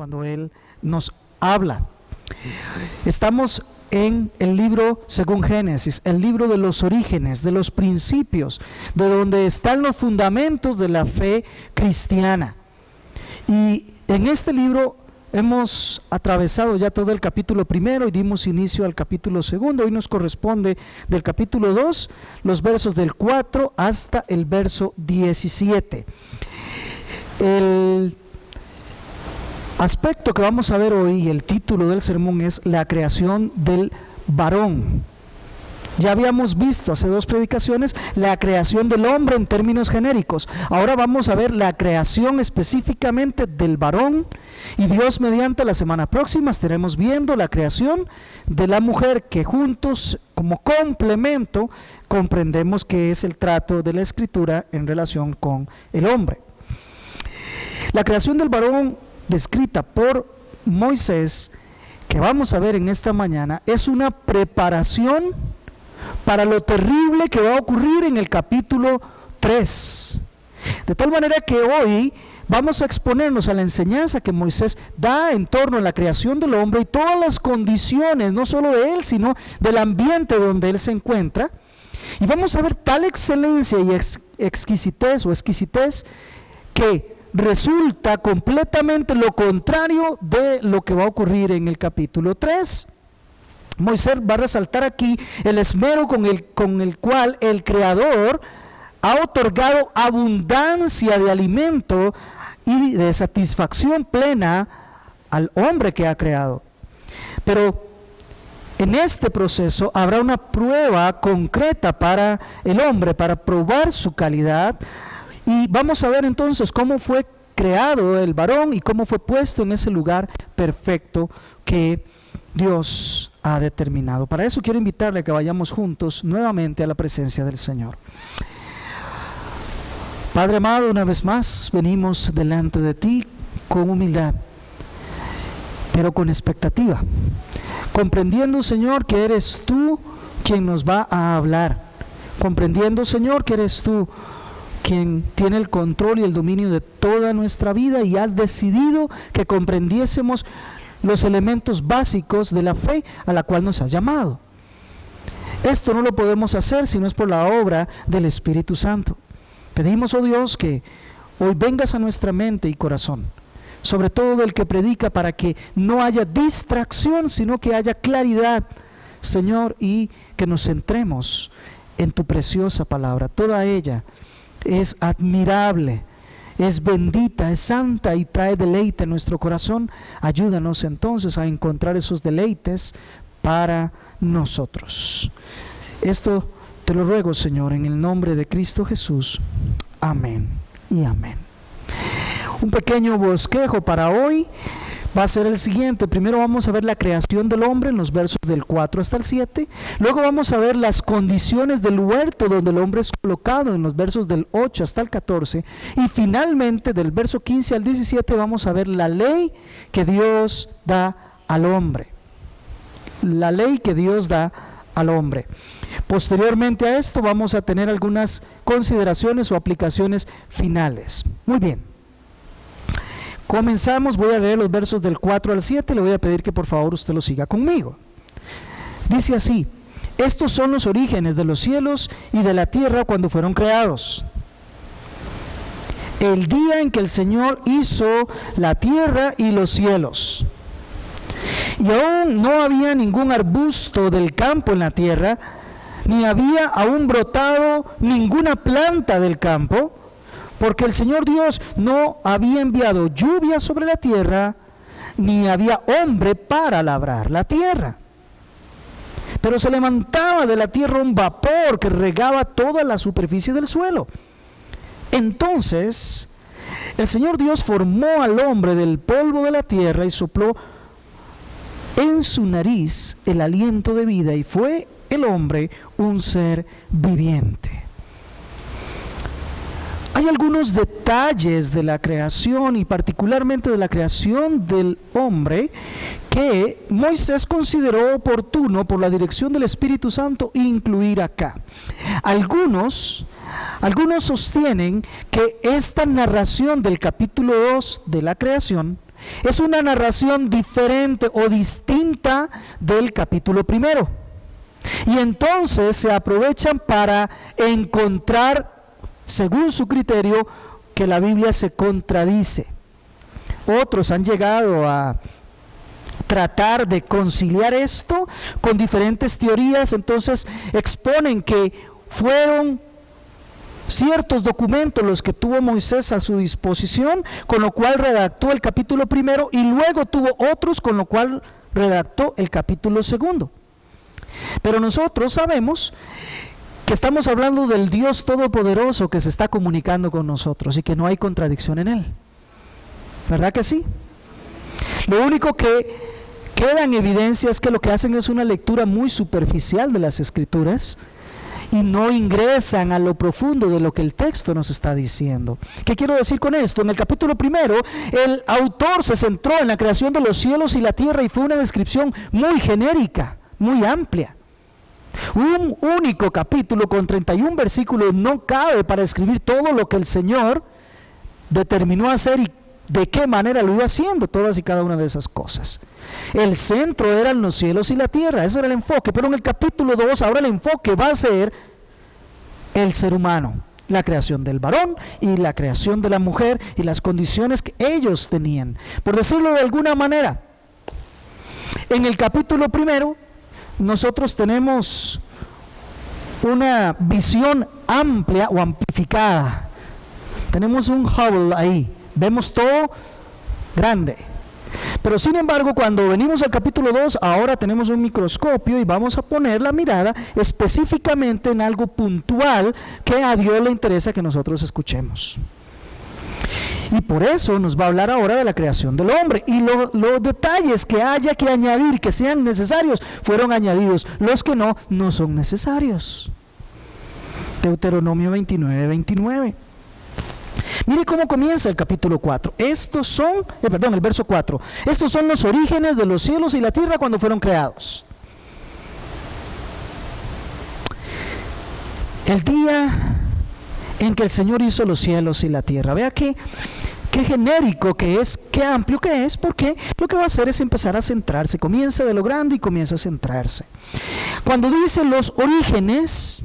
cuando Él nos habla. Estamos en el libro según Génesis, el libro de los orígenes, de los principios, de donde están los fundamentos de la fe cristiana. Y en este libro hemos atravesado ya todo el capítulo primero y dimos inicio al capítulo segundo. Hoy nos corresponde del capítulo 2, los versos del 4 hasta el verso 17. El aspecto que vamos a ver hoy, el título del sermón es la creación del varón. Ya habíamos visto hace 2 predicaciones la creación del hombre en términos genéricos. Ahora vamos a ver la creación específicamente del varón, y Dios mediante la semana próxima estaremos viendo la creación de la mujer, que juntos como complemento comprendemos que es el trato de la Escritura en relación con el hombre. La creación del varón descrita por Moisés, que vamos a ver en esta mañana, es una preparación para lo terrible que va a ocurrir en el capítulo 3. De tal manera que hoy vamos a exponernos a la enseñanza que Moisés da en torno a la creación del hombre y todas las condiciones, no solo de él, sino del ambiente donde él se encuentra. Y vamos a ver tal excelencia y exquisitez que resulta completamente lo contrario de lo que va a ocurrir en el capítulo 3. Moisés va a resaltar aquí el esmero con el cual el Creador ha otorgado abundancia de alimento y de satisfacción plena al hombre que ha creado. Pero en este proceso habrá una prueba concreta para el hombre, para probar su calidad. Y vamos a ver entonces cómo fue creado el varón y cómo fue puesto en ese lugar perfecto que Dios ha determinado. Para eso quiero invitarle a que vayamos juntos nuevamente a la presencia del Señor. Padre amado, una vez más venimos delante de ti con humildad, pero con expectativa, comprendiendo, Señor, que eres tú quien nos va a hablar, comprendiendo, Señor, que eres tú quien tiene el control y el dominio de toda nuestra vida, y has decidido que comprendiésemos los elementos básicos de la fe a la cual nos has llamado. Esto no lo podemos hacer si no es por la obra del Espíritu Santo. Pedimos, oh Dios, que hoy vengas a nuestra mente y corazón, sobre todo del que predica, para que no haya distracción, sino que haya claridad, Señor, y que nos centremos en tu preciosa palabra. Toda ella es admirable, es bendita, es santa y trae deleite a nuestro corazón. Ayúdanos entonces a encontrar esos deleites para nosotros. Esto te lo ruego, Señor, en el nombre de Cristo Jesús. Amén y amén. Un pequeño bosquejo para hoy va a ser el siguiente. Primero vamos a ver la creación del hombre en los versos del 4 hasta el 7. Luego vamos a ver las condiciones del huerto donde el hombre es colocado en los versos del 8 hasta el 14. Y finalmente del verso 15 al 17 vamos a ver la ley que Dios da al hombre. La ley que Dios da al hombre. Posteriormente a esto vamos a tener algunas consideraciones o aplicaciones finales. Muy bien. Comenzamos, voy a leer los versos del 4 al 7, le voy a pedir que por favor usted lo siga conmigo. Dice así: estos son los orígenes de los cielos y de la tierra cuando fueron creados. El día en que el Señor hizo la tierra y los cielos. Y aún no había ningún arbusto del campo en la tierra, ni había aún brotado ninguna planta del campo, porque el Señor Dios no había enviado lluvia sobre la tierra, ni había hombre para labrar la tierra. Pero se levantaba de la tierra un vapor que regaba toda la superficie del suelo. Entonces el Señor Dios formó al hombre del polvo de la tierra y sopló en su nariz el aliento de vida, y fue el hombre un ser viviente. Hay algunos detalles de la creación y particularmente de la creación del hombre que Moisés consideró oportuno por la dirección del Espíritu Santo incluir acá. Algunos sostienen que esta narración del capítulo 2 de la creación Es una narración diferente o distinta del capítulo primero. Y entonces se aprovechan para encontrar, según su criterio, que la Biblia se contradice. Otros han llegado a tratar de conciliar esto con diferentes teorías, entonces exponen que fueron ciertos documentos los que tuvo Moisés a su disposición, con lo cual redactó el capítulo primero, y luego tuvo otros con lo cual redactó el capítulo segundo. Pero nosotros sabemos que estamos hablando del Dios Todopoderoso que se está comunicando con nosotros y que no hay contradicción en Él. ¿Verdad que sí? Lo único que queda en evidencia es que lo que hacen es una lectura muy superficial de las Escrituras y no ingresan a lo profundo de lo que el texto nos está diciendo. ¿Qué quiero decir con esto? En el capítulo primero, el autor se centró en la creación de los cielos y la tierra y fue una descripción muy genérica, muy amplia. Un único capítulo con 31 versículos no cabe para escribir todo lo que el Señor determinó hacer y de qué manera lo iba haciendo, todas y cada una de esas cosas. El centro eran los cielos y la tierra, ese era el enfoque, pero en el capítulo 2 ahora el enfoque va a ser el ser humano, la creación del varón y la creación de la mujer y las condiciones que ellos tenían. Por decirlo de alguna manera, en el capítulo primero nosotros tenemos una visión amplia o amplificada. Tenemos un Hubble ahí, vemos todo grande. Pero sin embargo, cuando venimos al capítulo 2, ahora tenemos un microscopio y vamos a poner la mirada específicamente en algo puntual que a Dios le interesa que nosotros escuchemos. Y por eso nos va a hablar ahora de la creación del hombre. Y los detalles que haya que añadir, que sean necesarios, fueron añadidos. Los que no, no son necesarios. Deuteronomio 29:29. Mire cómo comienza el capítulo 4. El verso 4. Estos son los orígenes de los cielos y la tierra cuando fueron creados. El día en que el Señor hizo los cielos y la tierra. Vea qué genérico que es, qué amplio que es, porque lo que va a hacer es empezar a centrarse. Comienza de lo grande y comienza a centrarse. Cuando dice los orígenes,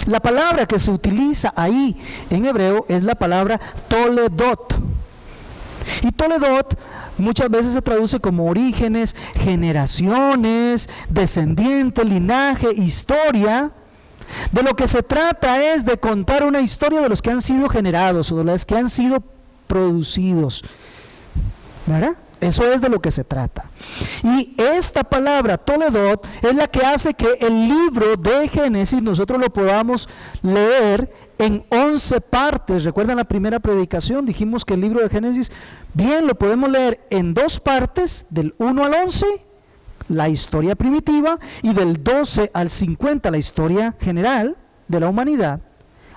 la palabra que se utiliza ahí en hebreo es la palabra toledot. Y toledot muchas veces se traduce como orígenes, generaciones, descendiente, linaje, historia. De lo que se trata es de contar una historia de los que han sido generados o de los que han sido producidos. ¿Verdad? Eso es de lo que se trata. Y esta palabra toledot es la que hace que el libro de Génesis nosotros lo podamos leer en 11 partes. ¿Recuerdan la primera predicación? Dijimos que el libro de Génesis bien lo podemos leer en 2 partes, del 1 al 11, la historia primitiva, y del 12 al 50, la historia general de la humanidad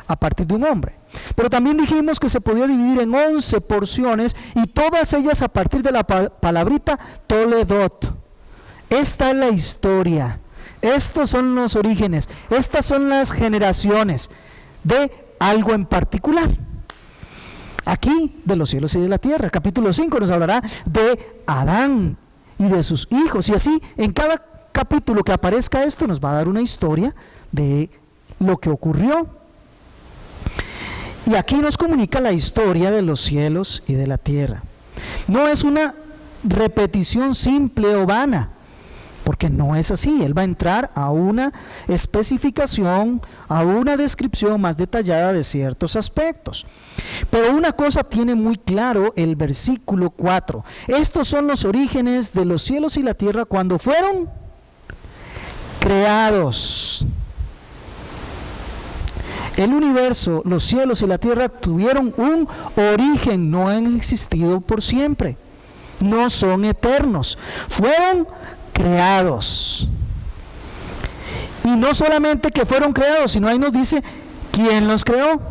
a partir de un hombre. Pero también dijimos que se podía dividir en 11 porciones y todas ellas a partir de la palabrita toledot. Esta es la historia, estos son los orígenes, estas son las generaciones de algo en particular. Aquí de los cielos y de la tierra. Capítulo 5 nos hablará de Adán y de sus hijos, y así en cada capítulo que aparezca esto nos va a dar una historia de lo que ocurrió. Y aquí nos comunica la historia de los cielos y de la tierra. No es una repetición simple o vana, porque no es así. Él va a entrar a una especificación, a una descripción más detallada de ciertos aspectos. Pero una cosa tiene muy claro el versículo 4. Estos son los orígenes de los cielos y la tierra cuando fueron creados. El universo, los cielos y la tierra tuvieron un origen, no han existido por siempre, no son eternos, fueron creados. Y no solamente que fueron creados, sino ahí nos dice quién los creó.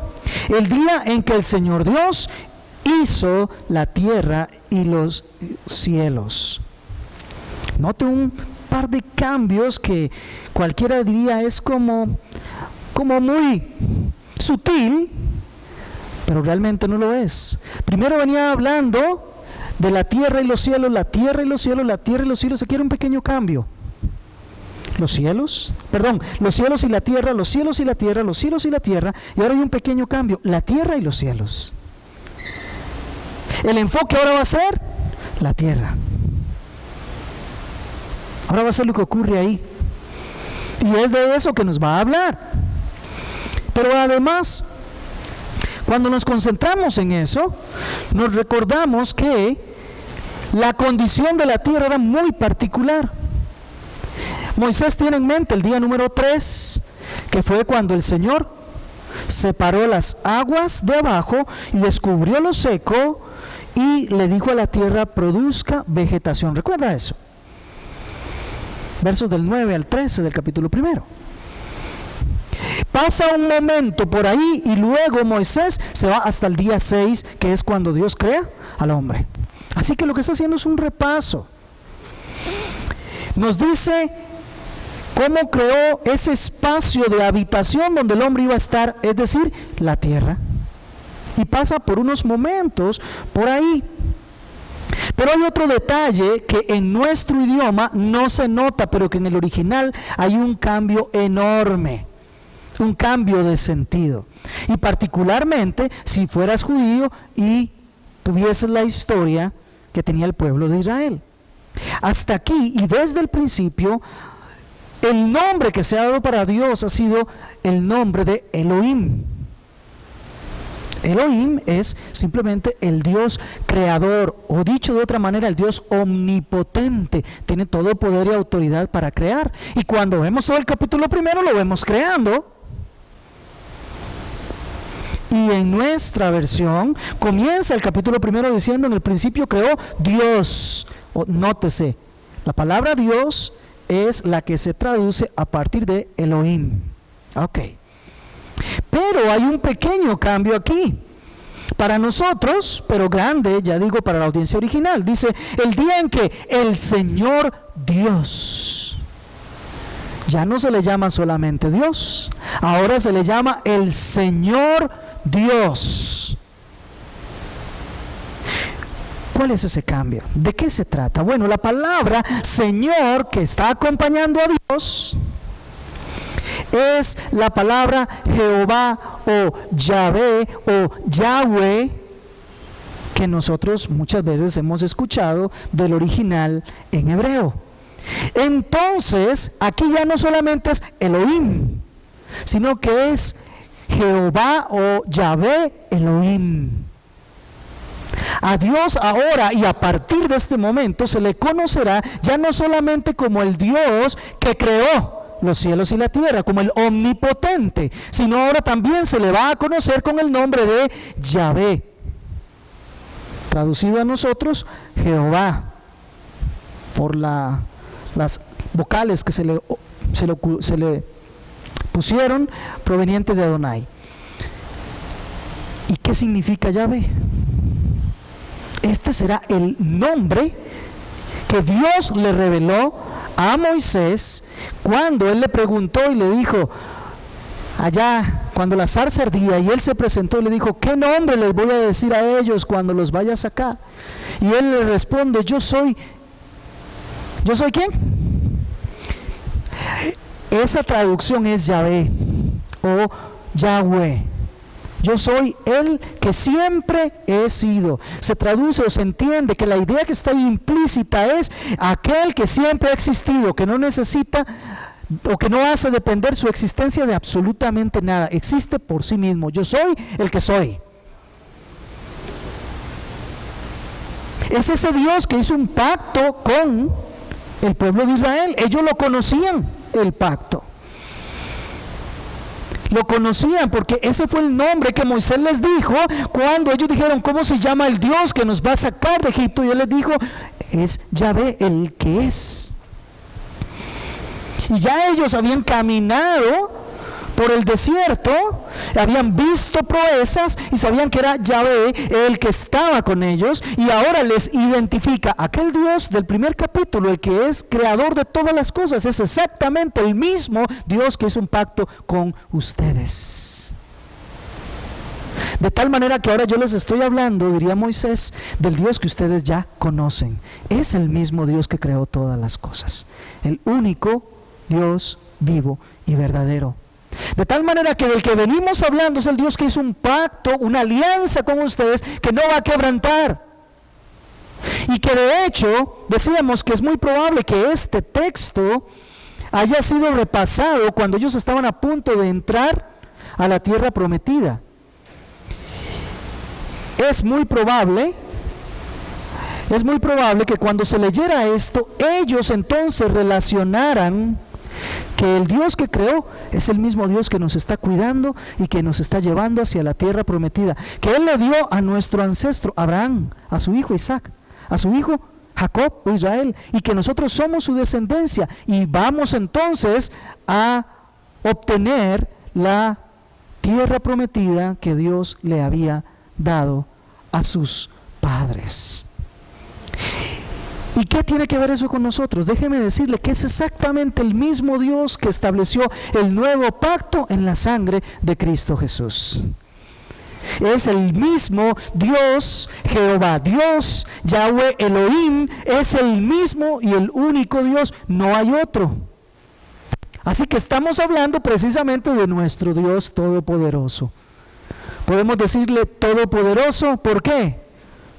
El día en que el Señor Dios hizo la tierra y los cielos. Note un par de cambios que cualquiera diría es como muy sutil, pero realmente no lo es. Primero venía hablando de la tierra y los cielos, la tierra y los cielos, la tierra y los cielos. Se quiere un pequeño cambio. Los cielos y la tierra, los cielos y la tierra, los cielos y la tierra, y ahora hay un pequeño cambio, la tierra y los cielos. El enfoque ahora va a ser la tierra. Ahora va a ser lo que ocurre ahí. Y es de eso que nos va a hablar. Pero además, cuando nos concentramos en eso, nos recordamos que la condición de la tierra era muy particular. Moisés tiene en mente el día número 3, que fue cuando el Señor separó las aguas de abajo y descubrió lo seco y le dijo a la tierra: produzca vegetación. ¿Recuerda eso? Versos del 9 al 13 del capítulo 1. Pasa un momento por ahí y luego Moisés se va hasta el día 6, que es cuando Dios crea al hombre. Así que lo que está haciendo es un repaso. Nos dice cómo creó ese espacio de habitación donde el hombre iba a estar, es decir, la tierra. Y pasa por unos momentos por ahí. Pero hay otro detalle que en nuestro idioma no se nota, pero que en el original hay un cambio enorme, un cambio de sentido. Y particularmente si fueras judío y tuvieses la historia que tenía el pueblo de Israel. Hasta aquí y desde el principio, el nombre que se ha dado para Dios ha sido el nombre de Elohim. Elohim es simplemente el Dios creador, o dicho de otra manera, el Dios omnipotente. Tiene todo poder y autoridad para crear. Y cuando vemos todo el capítulo 1, lo vemos creando. Y en nuestra versión comienza el capítulo 1 diciendo: en el principio creó Dios. Nótese, la palabra Dios es la que se traduce a partir de Elohim. Ok. Pero hay un pequeño cambio aquí. Para nosotros, pero grande, ya digo, para la audiencia original. Dice: el día en que el Señor Dios. Ya no se le llama solamente Dios, ahora se le llama el Señor Dios. ¿Cuál es ese cambio? ¿De qué se trata? Bueno, la palabra Señor, que está acompañando a Dios, es la palabra Jehová o Yahvé o Yahweh, que nosotros muchas veces hemos escuchado del original en hebreo. Entonces, aquí ya no solamente es Elohim, sino que es Jehová o Yahvé Elohim. A Dios ahora y a partir de este momento se le conocerá ya no solamente como el Dios que creó los cielos y la tierra, como el omnipotente, sino ahora también se le va a conocer con el nombre de Yahvé, traducido a nosotros Jehová, por las vocales que se le pusieron provenientes de Adonai. ¿Y qué significa Yahvé? Este será el nombre que Dios le reveló a Moisés cuando él le preguntó y le dijo, allá cuando la zarza ardía, y él se presentó y le dijo: ¿qué nombre les voy a decir a ellos cuando los vaya a sacar? Y él le responde: ¿yo soy quién? Esa traducción es Yahvé o Yahweh. Yo soy el que siempre he sido. Se traduce o se entiende que la idea que está ahí implícita es aquel que siempre ha existido, que no necesita o que no hace depender su existencia de absolutamente nada. Existe por sí mismo. Yo soy el que soy. Es ese Dios que hizo un pacto con el pueblo de Israel. Ellos lo conocían, el pacto. Lo conocían porque ese fue el nombre que Moisés les dijo cuando ellos dijeron: ¿cómo se llama el Dios que nos va a sacar de Egipto? Y él les dijo: es Yahvé, el que es. Y ya ellos habían caminado por el desierto, habían visto proezas y sabían que era Yahvé el que estaba con ellos, y ahora les identifica aquel Dios del primer capítulo, el que es creador de todas las cosas. Es exactamente el mismo Dios que hizo un pacto con ustedes. De tal manera que ahora yo les estoy hablando, diría Moisés, del Dios que ustedes ya conocen. Es el mismo Dios que creó todas las cosas. El único Dios vivo y verdadero. De tal manera que del que venimos hablando es el Dios que hizo un pacto, una alianza con ustedes que no va a quebrantar. Y que de hecho decíamos que es muy probable que este texto haya sido repasado cuando ellos estaban a punto de entrar a la tierra prometida. Es muy probable que cuando se leyera esto, ellos entonces relacionaran que el Dios que creó es el mismo Dios que nos está cuidando y que nos está llevando hacia la tierra prometida, que Él le dio a nuestro ancestro Abraham, a su hijo Isaac, a su hijo Jacob o Israel, y que nosotros somos su descendencia y vamos entonces a obtener la tierra prometida que Dios le había dado a sus padres. ¿Y qué tiene que ver eso con nosotros? Déjeme decirle que es exactamente el mismo Dios que estableció el nuevo pacto en la sangre de Cristo Jesús. Es el mismo Dios, Jehová Dios, Yahweh Elohim, es el mismo y el único Dios, no hay otro. Así que estamos hablando precisamente de nuestro Dios todopoderoso. Podemos decirle todopoderoso, ¿por qué?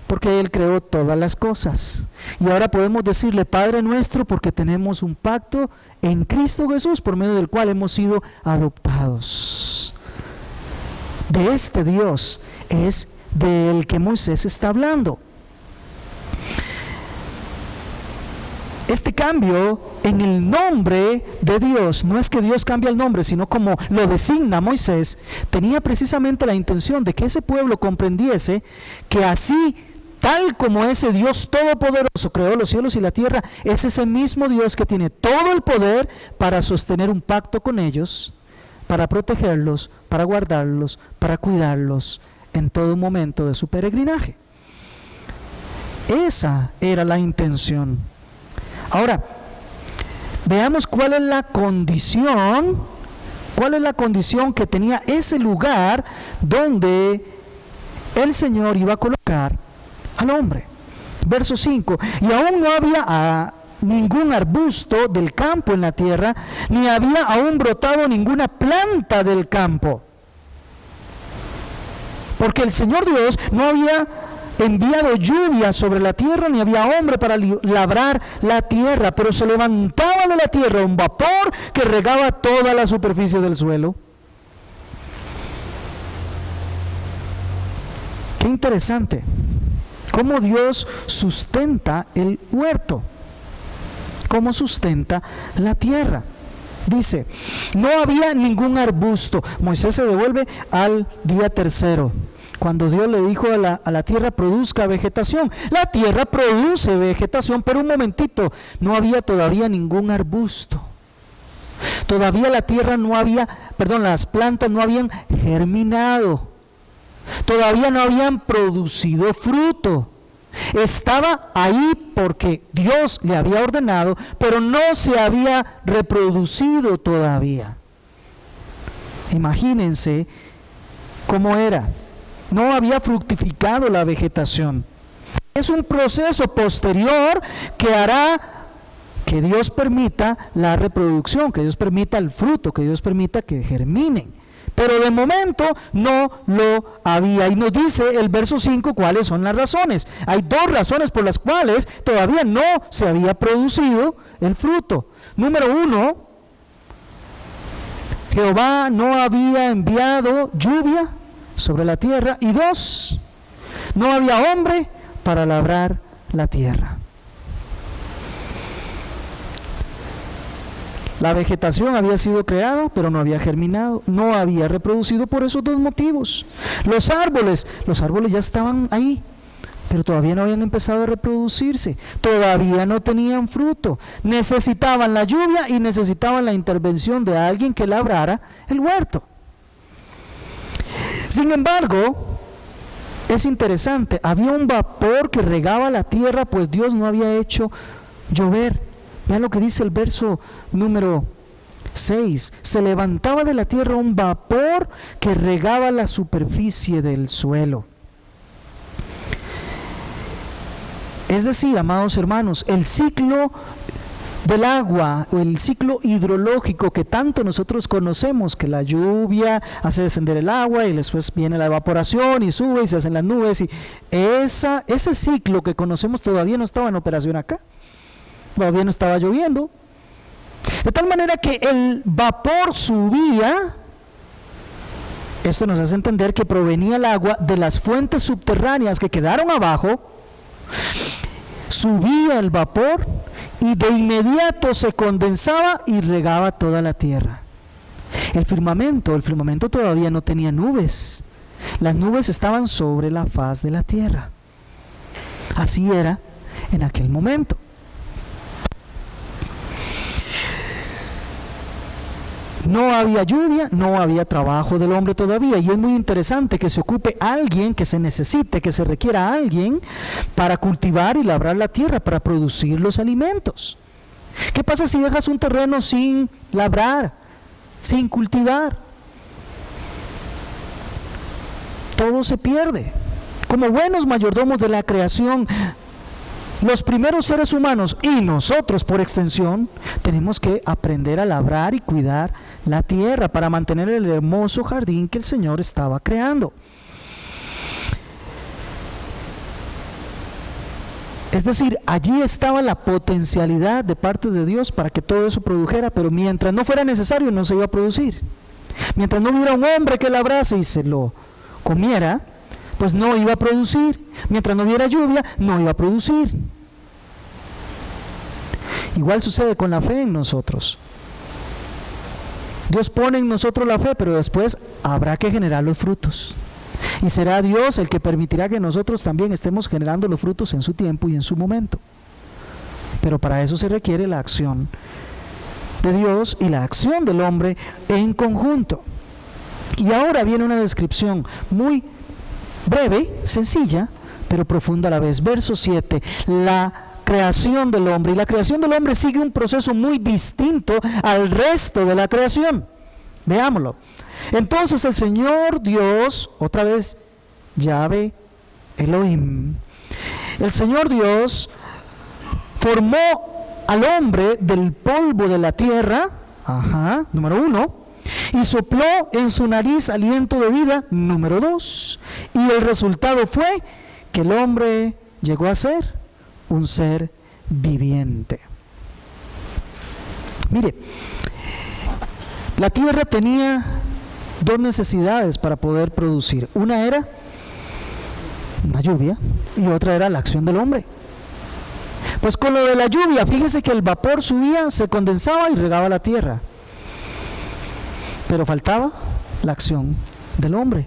Porque Él creó todas las cosas. Y ahora podemos decirle Padre nuestro porque tenemos un pacto en Cristo Jesús por medio del cual hemos sido adoptados. De este Dios es del que Moisés está hablando. Este cambio en el nombre de Dios, no es que Dios cambie el nombre, sino como lo designa Moisés, tenía precisamente la intención de que ese pueblo comprendiese que así, tal como ese Dios todopoderoso creó los cielos y la tierra, es ese mismo Dios que tiene todo el poder para sostener un pacto con ellos, para protegerlos, para guardarlos, para cuidarlos en todo momento de su peregrinaje. Esa era la intención. Ahora, veamos cuál es la condición que tenía ese lugar donde el Señor iba a colocar al hombre. Verso 5, y aún no había ningún arbusto del campo en la tierra, ni había aún brotado ninguna planta del campo, porque el Señor Dios no había enviado lluvia sobre la tierra, ni había hombre para labrar la tierra, pero se levantaba de la tierra un vapor que regaba toda la superficie del suelo. Qué interesante cómo Dios sustenta el huerto, cómo sustenta la tierra. Dice, no había ningún arbusto. Moisés se devuelve al día tercero, cuando Dios le dijo a la tierra produzca vegetación. La tierra produce vegetación, pero un momentito, no había todavía ningún arbusto. Todavía la tierra no había, las plantas no habían germinado. Todavía no habían producido fruto. Estaba ahí porque Dios le había ordenado, pero no se había reproducido todavía. Imagínense cómo era. No había fructificado la vegetación. Es un proceso posterior que hará que Dios permita la reproducción, que Dios permita el fruto, que Dios permita que germinen. Pero de momento no lo había. Y nos dice el verso 5 cuáles son las razones. Hay dos razones por las cuales todavía no se había producido el fruto. Número 1, Jehová no había enviado lluvia sobre la tierra. Y 2, no había hombre para labrar la tierra. La vegetación había sido creada, pero no había germinado, no había reproducido por esos dos motivos. Los árboles ya estaban ahí, pero todavía no habían empezado a reproducirse, todavía no tenían fruto. Necesitaban la lluvia y necesitaban la intervención de alguien que labrara el huerto. Sin embargo, es interesante, había un vapor que regaba la tierra, pues Dios no había hecho llover. Vean lo que dice el verso número 6. Se levantaba de la tierra un vapor que regaba la superficie del suelo. Es decir, amados hermanos, el ciclo del agua, o el ciclo hidrológico que tanto nosotros conocemos, que la lluvia hace descender el agua y después viene la evaporación y sube y se hacen las nubes, y ese ciclo que conocemos todavía no estaba en operación acá, todavía no estaba lloviendo, de tal manera que el vapor subía. Esto nos hace entender que provenía el agua de las fuentes subterráneas que quedaron abajo. Subía el vapor y de inmediato se condensaba y regaba toda la tierra. El firmamento todavía no tenía nubes. Las nubes estaban sobre la faz de la tierra. Así era en aquel momento. No había lluvia, no había trabajo del hombre todavía, y es muy interesante que se ocupe alguien, que se necesite, que se requiera alguien para cultivar y labrar la tierra, para producir los alimentos. ¿Qué pasa si dejas un terreno sin labrar, sin cultivar? Todo se pierde. Como buenos mayordomos de la creación, los primeros seres humanos y nosotros por extensión tenemos que aprender a labrar y cuidar la tierra para mantener el hermoso jardín que el Señor estaba creando. Es decir, allí estaba la potencialidad de parte de Dios para que todo eso produjera, pero mientras no fuera necesario no se iba a producir. Mientras no hubiera un hombre que labrase y se lo comiera, pues no iba a producir. Mientras no hubiera lluvia, no iba a producir. Igual sucede con la fe en nosotros. Dios pone en nosotros la fe, pero después habrá que generar los frutos. Y será Dios el que permitirá que nosotros también estemos generando los frutos en su tiempo y en su momento. Pero para eso se requiere la acción de Dios y la acción del hombre en conjunto. Y ahora viene una descripción muy breve, sencilla, pero profunda a la vez. Verso 7, la creación del hombre. Y la creación del hombre sigue un proceso muy distinto al resto de la creación. Veámoslo. Entonces el Señor Dios, otra vez, Yahvé Elohim, el Señor Dios formó al hombre del polvo de la tierra, número 1, y sopló en su nariz aliento de vida, número 2, y el resultado fue que el hombre llegó a ser un ser viviente. Mire, la tierra tenía dos necesidades para poder producir. Una era una lluvia y otra era la acción del hombre. Pues con lo de la lluvia, fíjese que el vapor subía, se condensaba y regaba la tierra. Pero faltaba la acción del hombre.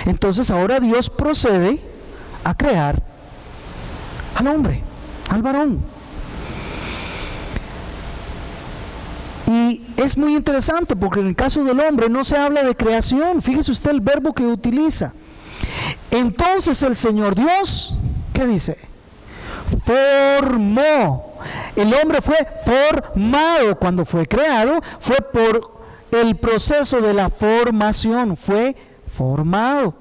Entonces ahora Dios procede a crear al hombre, al varón. Y es muy interesante porque en el caso del hombre no se habla de creación. Fíjese usted el verbo que utiliza. Entonces el Señor Dios, ¿qué dice? Formó. El hombre fue formado. Cuando fue creado fue por el proceso de la formación. Fue formado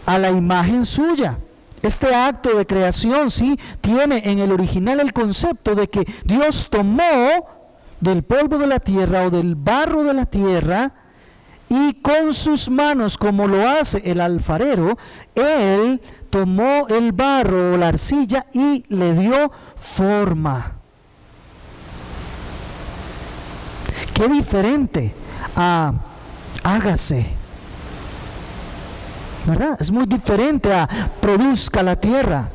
a la imagen suya. Este acto de creación, sí, tiene en el original el concepto de que Dios tomó del polvo de la tierra o del barro de la tierra y con sus manos, como lo hace el alfarero, Él tomó el barro o la arcilla y le dio forma. Qué diferente a hágase, ¿verdad? Es muy diferente a produzca la tierra.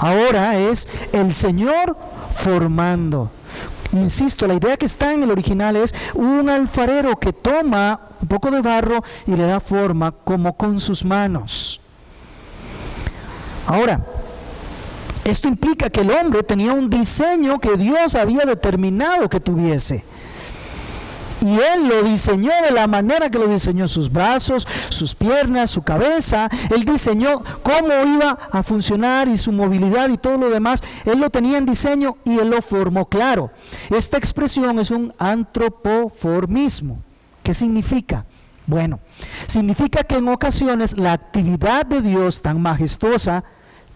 Ahora es el Señor formando. Insisto, la idea que está en el original es un alfarero que toma un poco de barro y le da forma como con sus manos. Ahora, esto implica que el hombre tenía un diseño que Dios había determinado que tuviese. Y Él lo diseñó de la manera que lo diseñó: sus brazos, sus piernas, su cabeza. Él diseñó cómo iba a funcionar y su movilidad y todo lo demás. Él lo tenía en diseño y Él lo formó. Claro, esta expresión es un antropoformismo. ¿Qué significa? Bueno, significa que en ocasiones la actividad de Dios tan majestuosa,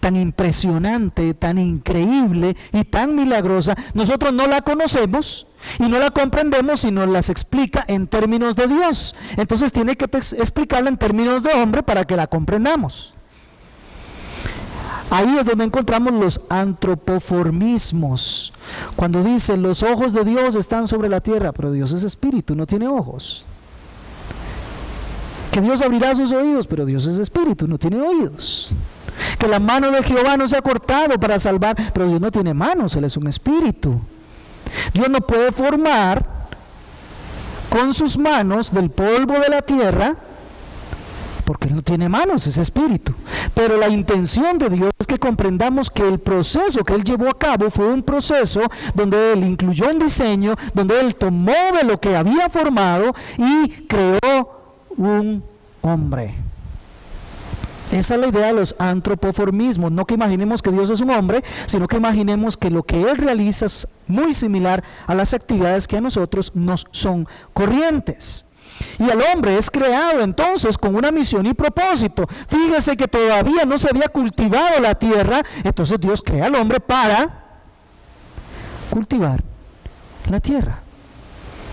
tan impresionante, tan increíble y tan milagrosa, nosotros no la conocemos y no la comprendemos y nos las explica en términos de Dios. Entonces tiene que explicarla en términos de hombre para que la comprendamos. Ahí es donde encontramos los antropoformismos. Cuando dicen los ojos de Dios están sobre la tierra, pero Dios es espíritu, no tiene ojos. Que Dios abrirá sus oídos, pero Dios es espíritu, no tiene oídos. Que la mano de Jehová no se ha cortado para salvar, pero Dios no tiene manos, Él es un espíritu. Dios no puede formar con sus manos del polvo de la tierra, porque Él no tiene manos, es espíritu. Pero la intención de Dios es que comprendamos que el proceso que Él llevó a cabo fue un proceso donde Él incluyó un diseño, donde Él tomó de lo que había formado y creó un hombre. Esa es la idea de los antropoformismos. No que imaginemos que Dios es un hombre, sino que imaginemos que lo que Él realiza es muy similar a las actividades que a nosotros nos son corrientes. Y el hombre es creado entonces con una misión y propósito. Fíjese que todavía no se había cultivado la tierra, entonces Dios crea al hombre para cultivar la tierra.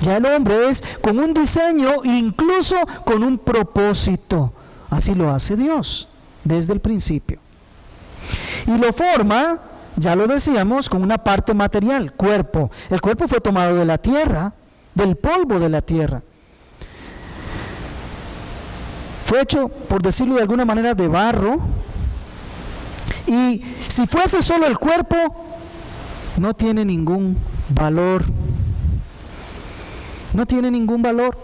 Ya el hombre es con un diseño, incluso con un propósito. Así lo hace Dios desde el principio. Y lo forma, ya lo decíamos, con una parte material, cuerpo. El cuerpo fue tomado de la tierra, del polvo de la tierra. Fue hecho, por decirlo de alguna manera, de barro. Y si fuese solo el cuerpo, no tiene ningún valor. No tiene ningún valor.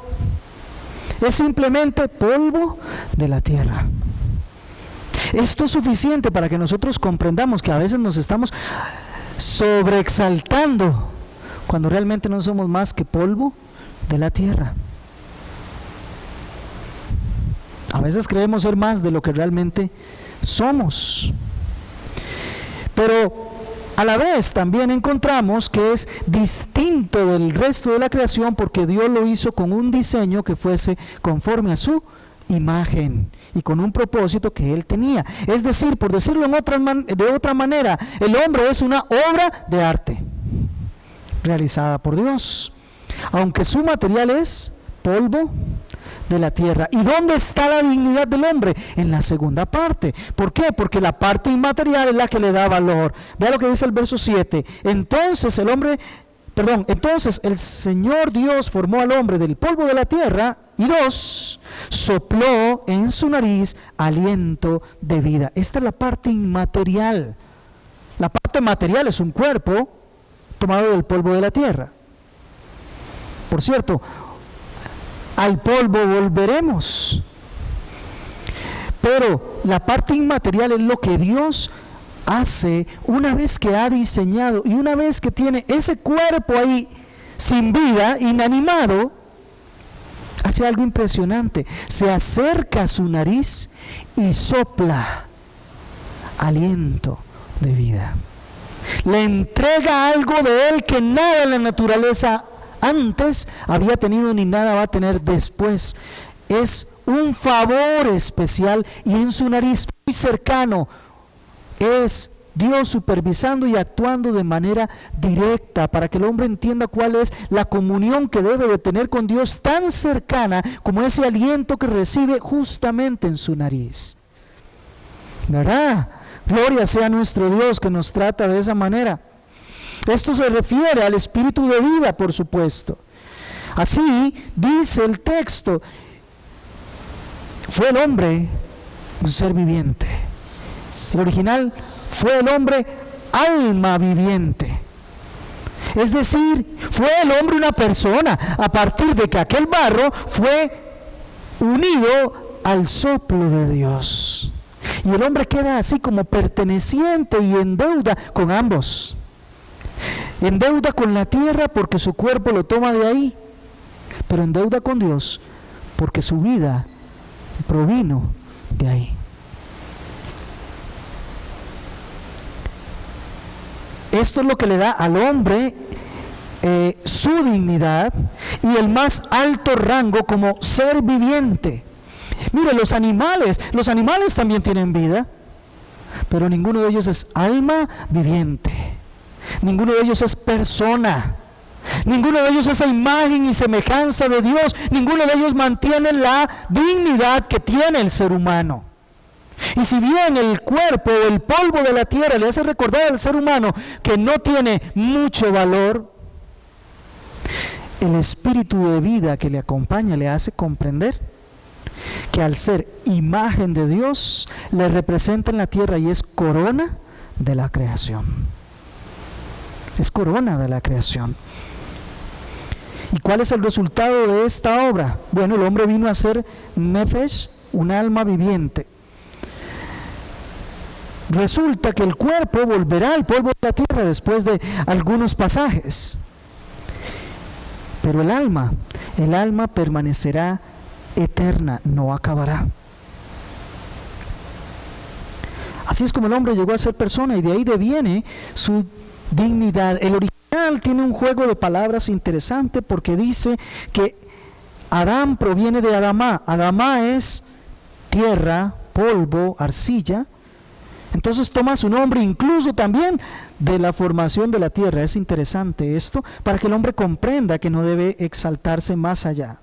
Es simplemente polvo de la tierra. Esto es suficiente para que nosotros comprendamos que a veces nos estamos sobreexaltando cuando realmente no somos más que polvo de la tierra. A veces creemos ser más de lo que realmente somos. Pero a la vez también encontramos que es distinto del resto de la creación porque Dios lo hizo con un diseño que fuese conforme a su imagen y con un propósito que Él tenía. Es decir, por decirlo de otra manera, el hombre es una obra de arte realizada por Dios, aunque su material es polvo de la tierra. ¿Y dónde está la dignidad del hombre? En la segunda parte. ¿Por qué? Porque la parte inmaterial es la que le da valor. Vea lo que dice el verso 7. Entonces el Señor Dios formó al hombre del polvo de la tierra y 2, sopló en su nariz aliento de vida. Esta es la parte inmaterial. La parte material es un cuerpo tomado del polvo de la tierra. Por cierto, al polvo volveremos. Pero la parte inmaterial es lo que Dios hace una vez que ha diseñado y una vez que tiene ese cuerpo ahí sin vida, inanimado, hace algo impresionante. Se acerca a su nariz y sopla aliento de vida. Le entrega algo de él que nada en la naturaleza antes había tenido ni nada va a tener después. Es un favor especial y en su nariz muy cercano es Dios supervisando y actuando de manera directa para que el hombre entienda cuál es la comunión que debe de tener con Dios tan cercana como ese aliento que recibe justamente en su nariz. ¿Verdad? Gloria sea nuestro Dios que nos trata de esa manera. Esto se refiere al espíritu de vida, por supuesto. Así dice el texto, fue el hombre un ser viviente. El original fue el hombre alma viviente. Es decir, fue el hombre una persona a partir de que aquel barro fue unido al soplo de Dios. Y el hombre queda así como perteneciente y en deuda con ambos. En deuda con la tierra porque su cuerpo lo toma de ahí, pero en deuda con Dios, porque su vida provino de ahí. Esto es lo que le da al hombre su dignidad y el más alto rango como ser viviente. Mire, los animales también tienen vida, pero ninguno de ellos es alma viviente, ninguno de ellos es persona, ninguno de ellos es a imagen y semejanza de Dios, ninguno de ellos mantiene la dignidad que tiene el ser humano. Y si bien el cuerpo o el polvo de la tierra le hace recordar al ser humano que no tiene mucho valor, el espíritu de vida que le acompaña le hace comprender que al ser imagen de Dios, le representa en la tierra y es corona de la creación. Es corona de la creación. ¿Y cuál es el resultado de esta obra? Bueno, el hombre vino a ser nefesh, un alma viviente. Resulta que el cuerpo volverá al polvo de la tierra después de algunos pasajes. Pero el alma permanecerá eterna, no acabará. Así es como el hombre llegó a ser persona y de ahí deviene su dignidad. El original tiene un juego de palabras interesante porque dice que Adán proviene de Adamá. Adamá es tierra, polvo, arcilla. Entonces toma su nombre incluso también de la formación de la tierra. Es interesante esto para que el hombre comprenda que no debe exaltarse más allá.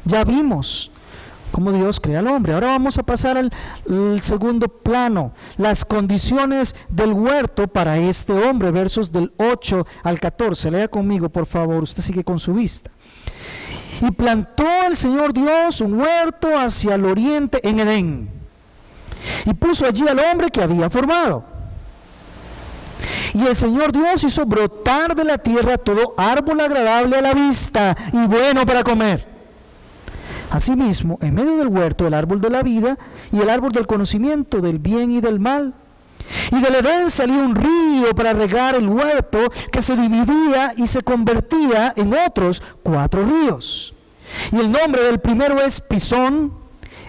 Ya vimos cómo Dios crea al hombre. Ahora vamos a pasar al segundo plano, las condiciones del huerto para este hombre, versos del 8 al 14. Lea conmigo, por favor, usted sigue con su vista. Y plantó el Señor Dios un huerto hacia el oriente en Edén, y puso allí al hombre que había formado. Y el Señor Dios hizo brotar de la tierra todo árbol agradable a la vista y bueno para comer. Asimismo, en medio del huerto, el árbol de la vida y el árbol del conocimiento del bien y del mal. Y del Edén salió un río para regar el huerto, que se dividía y se convertía en otros 4 ríos. Y el nombre del primero es Pisón.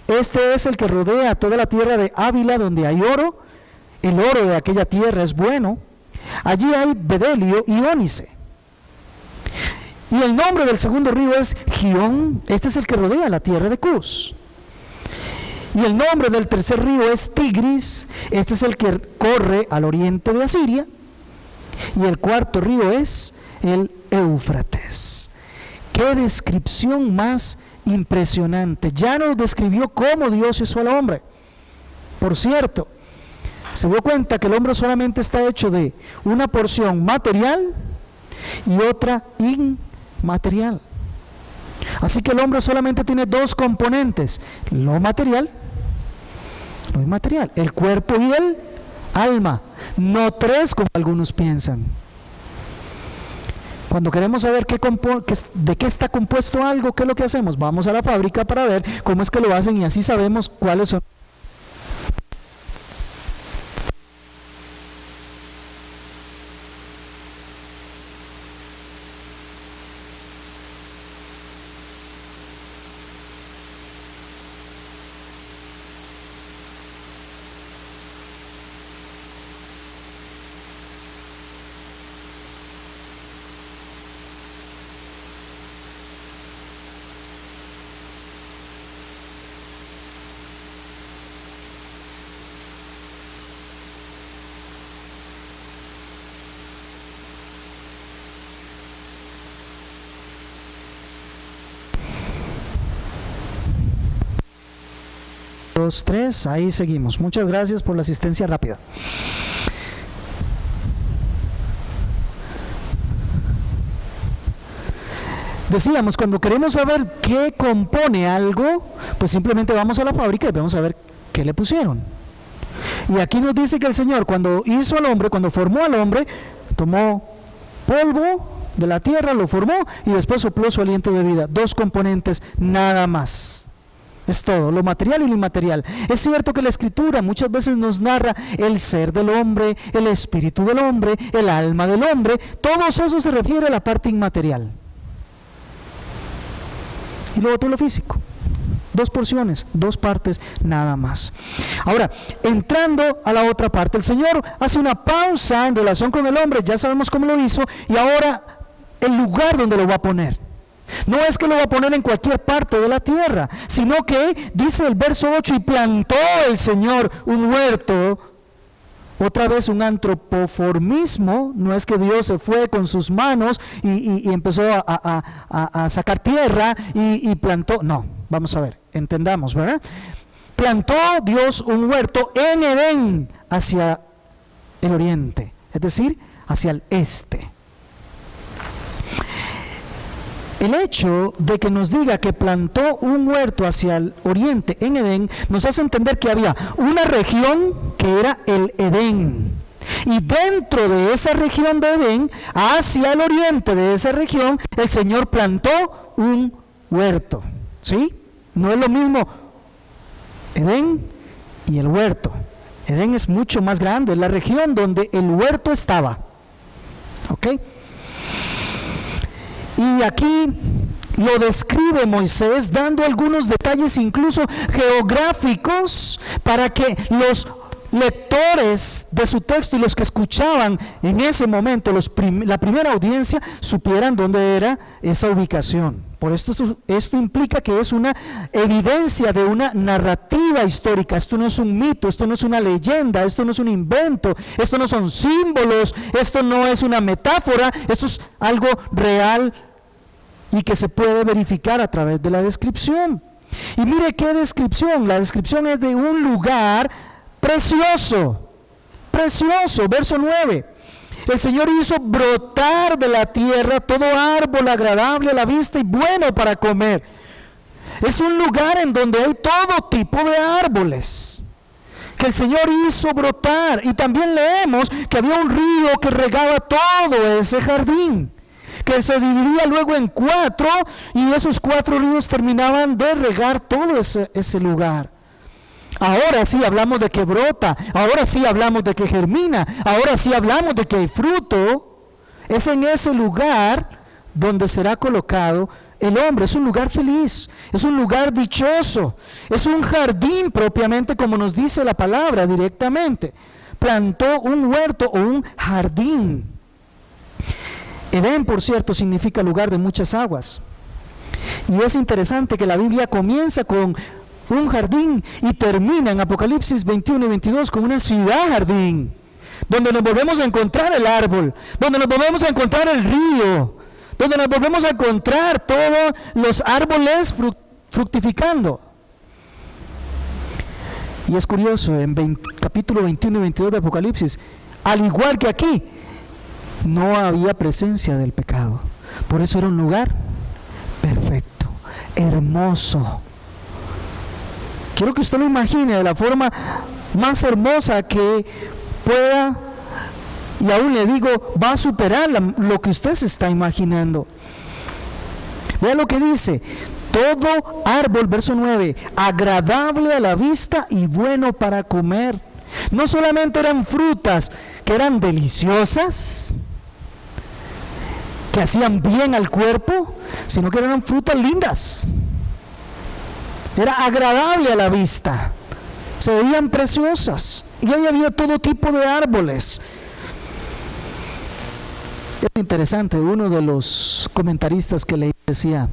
Este es el que rodea toda la tierra de Ávila, donde hay oro. El oro de aquella tierra es bueno. Allí hay bedelio y ónice. Y el nombre del segundo río es Gión. Este es el que rodea la tierra de Cus. Y el nombre del tercer río es Tigris. Este es el que corre al oriente de Asiria. Y el cuarto río es el Éufrates. ¡Qué descripción más impresionante! Ya nos describió cómo Dios hizo al hombre. Por cierto, se dio cuenta que el hombre solamente está hecho de una porción material y otra inmaterial. Así que el hombre solamente tiene 2 componentes: lo material, lo inmaterial, el cuerpo y el alma, no 3 como algunos piensan. Cuando queremos saber de qué está compuesto algo, ¿qué es lo que hacemos? Vamos a la fábrica para ver cómo es que lo hacen y así sabemos cuáles son. Dos, tres, ahí seguimos. Muchas gracias por la asistencia rápida. Decíamos, cuando queremos saber qué compone algo, pues simplemente vamos a la fábrica y vamos a ver qué le pusieron. Y aquí nos dice que el Señor, cuando hizo al hombre, cuando formó al hombre, tomó polvo de la tierra, lo formó y después sopló su aliento de vida. 2 componentes, nada más. Es todo, lo material y lo inmaterial. Es cierto que la Escritura muchas veces nos narra el ser del hombre, el espíritu del hombre, el alma del hombre. Todo eso se refiere a la parte inmaterial. y lo otro lo físico. 2 porciones, 2 partes nada más. Ahora, entrando a la otra parte, el Señor hace una pausa en relación con el hombre, ya sabemos cómo lo hizo, y ahora el lugar donde lo va a poner. No es que lo va a poner en cualquier parte de la tierra, sino que dice el verso 8, y plantó el Señor un huerto. Otra vez un antropoformismo, no es que Dios se fue con sus manos y empezó a sacar tierra y plantó, no, vamos a ver, entendamos, ¿verdad? Plantó Dios un huerto en Edén hacia el oriente, es decir, hacia el este. El hecho de que nos diga que plantó un huerto hacia el oriente en Edén nos hace entender que había una región que era el Edén. Y dentro de esa región de Edén, hacia el oriente de esa región, el Señor plantó un huerto. ¿Sí? No es lo mismo Edén y el huerto. Edén es mucho más grande, es la región donde el huerto estaba. ¿Ok? Y aquí lo describe Moisés dando algunos detalles incluso geográficos para que los lectores de su texto y los que escuchaban en ese momento, la primera audiencia, supieran dónde era esa ubicación. Por esto implica que es una evidencia de una narrativa histórica. Esto no es un mito, esto no es una leyenda, esto no es un invento, esto no son símbolos, esto no es una metáfora, esto es algo real y que se puede verificar a través de la descripción. Y mire qué descripción, la descripción es de un lugar precioso, precioso, verso 9. El Señor hizo brotar de la tierra todo árbol agradable a la vista y bueno para comer. Es un lugar en donde hay todo tipo de árboles que el Señor hizo brotar. Y también leemos que había un río que regaba todo ese jardín, que se dividía luego en 4, y esos 4 ríos terminaban de regar todo ese lugar. Ahora sí hablamos de que brota, ahora sí hablamos de que germina, ahora sí hablamos de que hay fruto. Es en ese lugar donde será colocado el hombre. Es un lugar feliz, es un lugar dichoso, es un jardín propiamente, como nos dice la palabra directamente. Plantó un huerto o un jardín. Edén, por cierto, significa lugar de muchas aguas. Y es interesante que la Biblia comienza con un jardín y termina en Apocalipsis 21 y 22 con una ciudad jardín, donde nos volvemos a encontrar el árbol, donde nos volvemos a encontrar el río, donde nos volvemos a encontrar todos los árboles fructificando. Y es curioso, en capítulo 21 y 22 de Apocalipsis, al igual que aquí, no había presencia del pecado. Por eso era un lugar perfecto, hermoso. Quiero que usted lo imagine de la forma más hermosa que pueda, y aún le digo, va a superar lo que usted se está imaginando. Vea lo que dice: todo árbol, verso 9, agradable a la vista y bueno para comer. No solamente eran frutas que eran deliciosas, que hacían bien al cuerpo, sino que eran frutas lindas. Era agradable a la vista, se veían preciosas, y ahí había todo tipo de árboles. Es interesante, uno de los comentaristas que leí decía: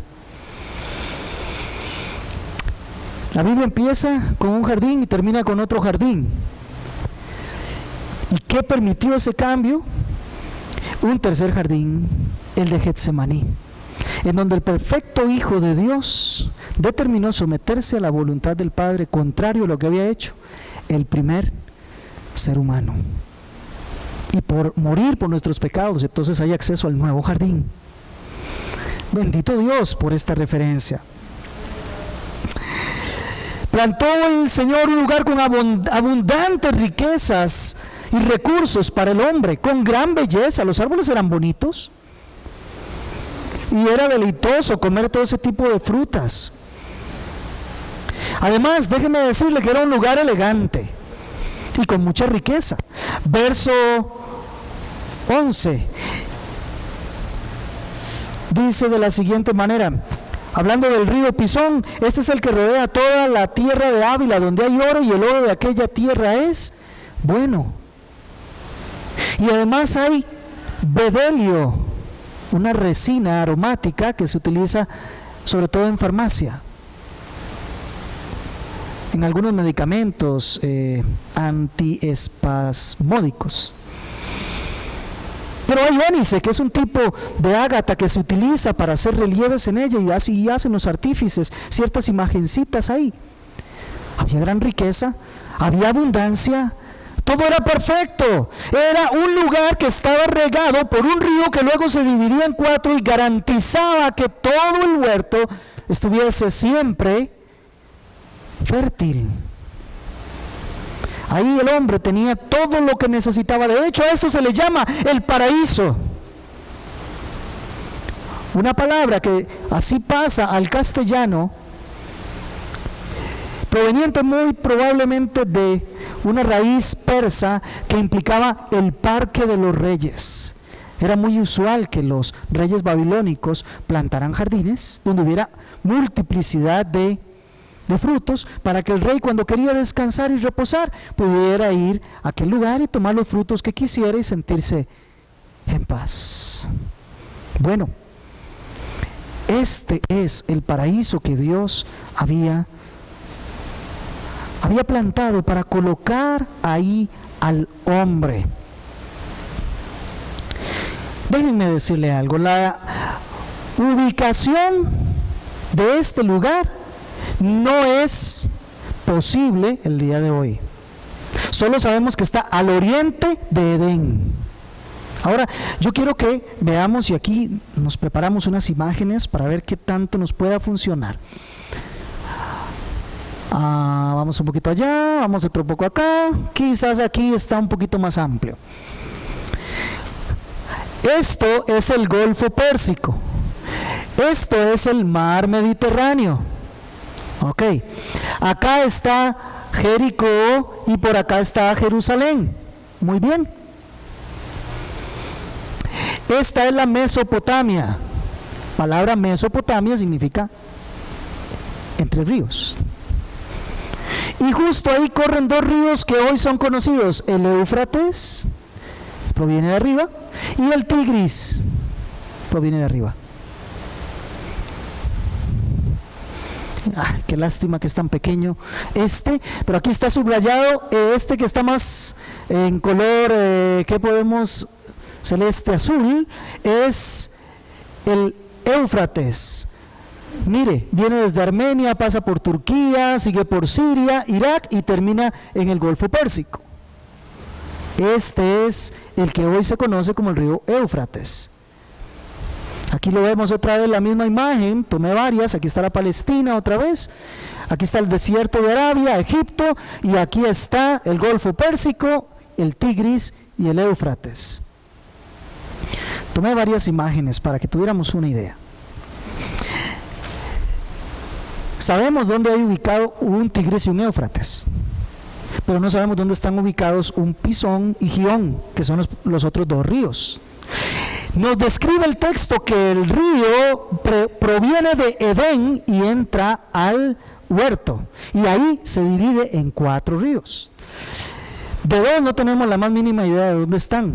la Biblia empieza con un jardín y termina con otro jardín. ¿Y qué permitió ese cambio? Un tercer jardín, el de Getsemaní, en donde el perfecto Hijo de Dios determinó someterse a la voluntad del Padre, contrario a lo que había hecho el primer ser humano. Y por morir por nuestros pecados, entonces hay acceso al nuevo jardín. Bendito Dios por esta referencia. Plantó el Señor un lugar con abundantes riquezas y recursos para el hombre, con gran belleza. Los árboles eran bonitos y era deleitoso comer todo ese tipo de frutas. Además, déjeme decirle que era un lugar elegante y con mucha riqueza. Verso 11 dice de la siguiente manera: hablando del río Pisón, este es el que rodea toda la tierra de Ávila, donde hay oro, y el oro de aquella tierra es bueno. Y además hay bedelio, una resina aromática que se utiliza sobre todo en farmacia, en algunos medicamentos antiespasmódicos. Pero hay ónice, que es un tipo de ágata que se utiliza para hacer relieves en ella, y así hacen los artífices ciertas imagencitas ahí. Había gran riqueza, había abundancia, todo era perfecto. Era un lugar que estaba regado por un río que luego se dividía en 4 y garantizaba que todo el huerto estuviese siempre fértil. Ahí el hombre tenía todo lo que necesitaba. De hecho, a esto se le llama el paraíso. Una palabra que así pasa al castellano, proveniente muy probablemente de una raíz persa que implicaba el parque de los reyes. Era muy usual que los reyes babilónicos plantaran jardines donde hubiera multiplicidad de frutos, para que el rey, cuando quería descansar y reposar, pudiera ir a aquel lugar y tomar los frutos que quisiera y sentirse en paz. Bueno, este es el paraíso que Dios había plantado para colocar ahí al hombre. Déjenme decirle algo, la ubicación de este lugar no es posible el día de hoy. Solo sabemos que está al oriente de Edén. Ahora, yo quiero que veamos, y aquí nos preparamos unas imágenes para ver qué tanto nos pueda funcionar. Vamos un poquito allá, vamos otro poco acá, quizás aquí está un poquito más amplio. Esto es el Golfo Pérsico. Esto es el mar Mediterráneo. Ok, acá está Jericó y por acá está Jerusalén. Muy bien. Esta es la Mesopotamia. Palabra Mesopotamia significa entre ríos. Y justo ahí corren 2 ríos que hoy son conocidos. El Éufrates, proviene de arriba, y el Tigris, proviene de arriba. Qué lástima que es tan pequeño pero aquí está subrayado que está más en color, ¿qué podemos? Celeste azul, es el Éufrates. Mire, viene desde Armenia, pasa por Turquía, sigue por Siria, Irak y termina en el Golfo Pérsico. Este es el que hoy se conoce como el río Éufrates. Aquí lo vemos otra vez, la misma imagen, tomé varias, aquí está la Palestina otra vez, aquí está el desierto de Arabia, Egipto, y aquí está el Golfo Pérsico, el Tigris y el Éufrates. Tomé varias imágenes para que tuviéramos una idea. Sabemos dónde hay ubicado un Tigris y un Éufrates, pero no sabemos dónde están ubicados un Pisón y Gión, que son los otros 2 ríos. Nos describe el texto que el río proviene de Edén y entra al huerto, y ahí se divide en 4 ríos. De 2 no tenemos la más mínima idea de dónde están.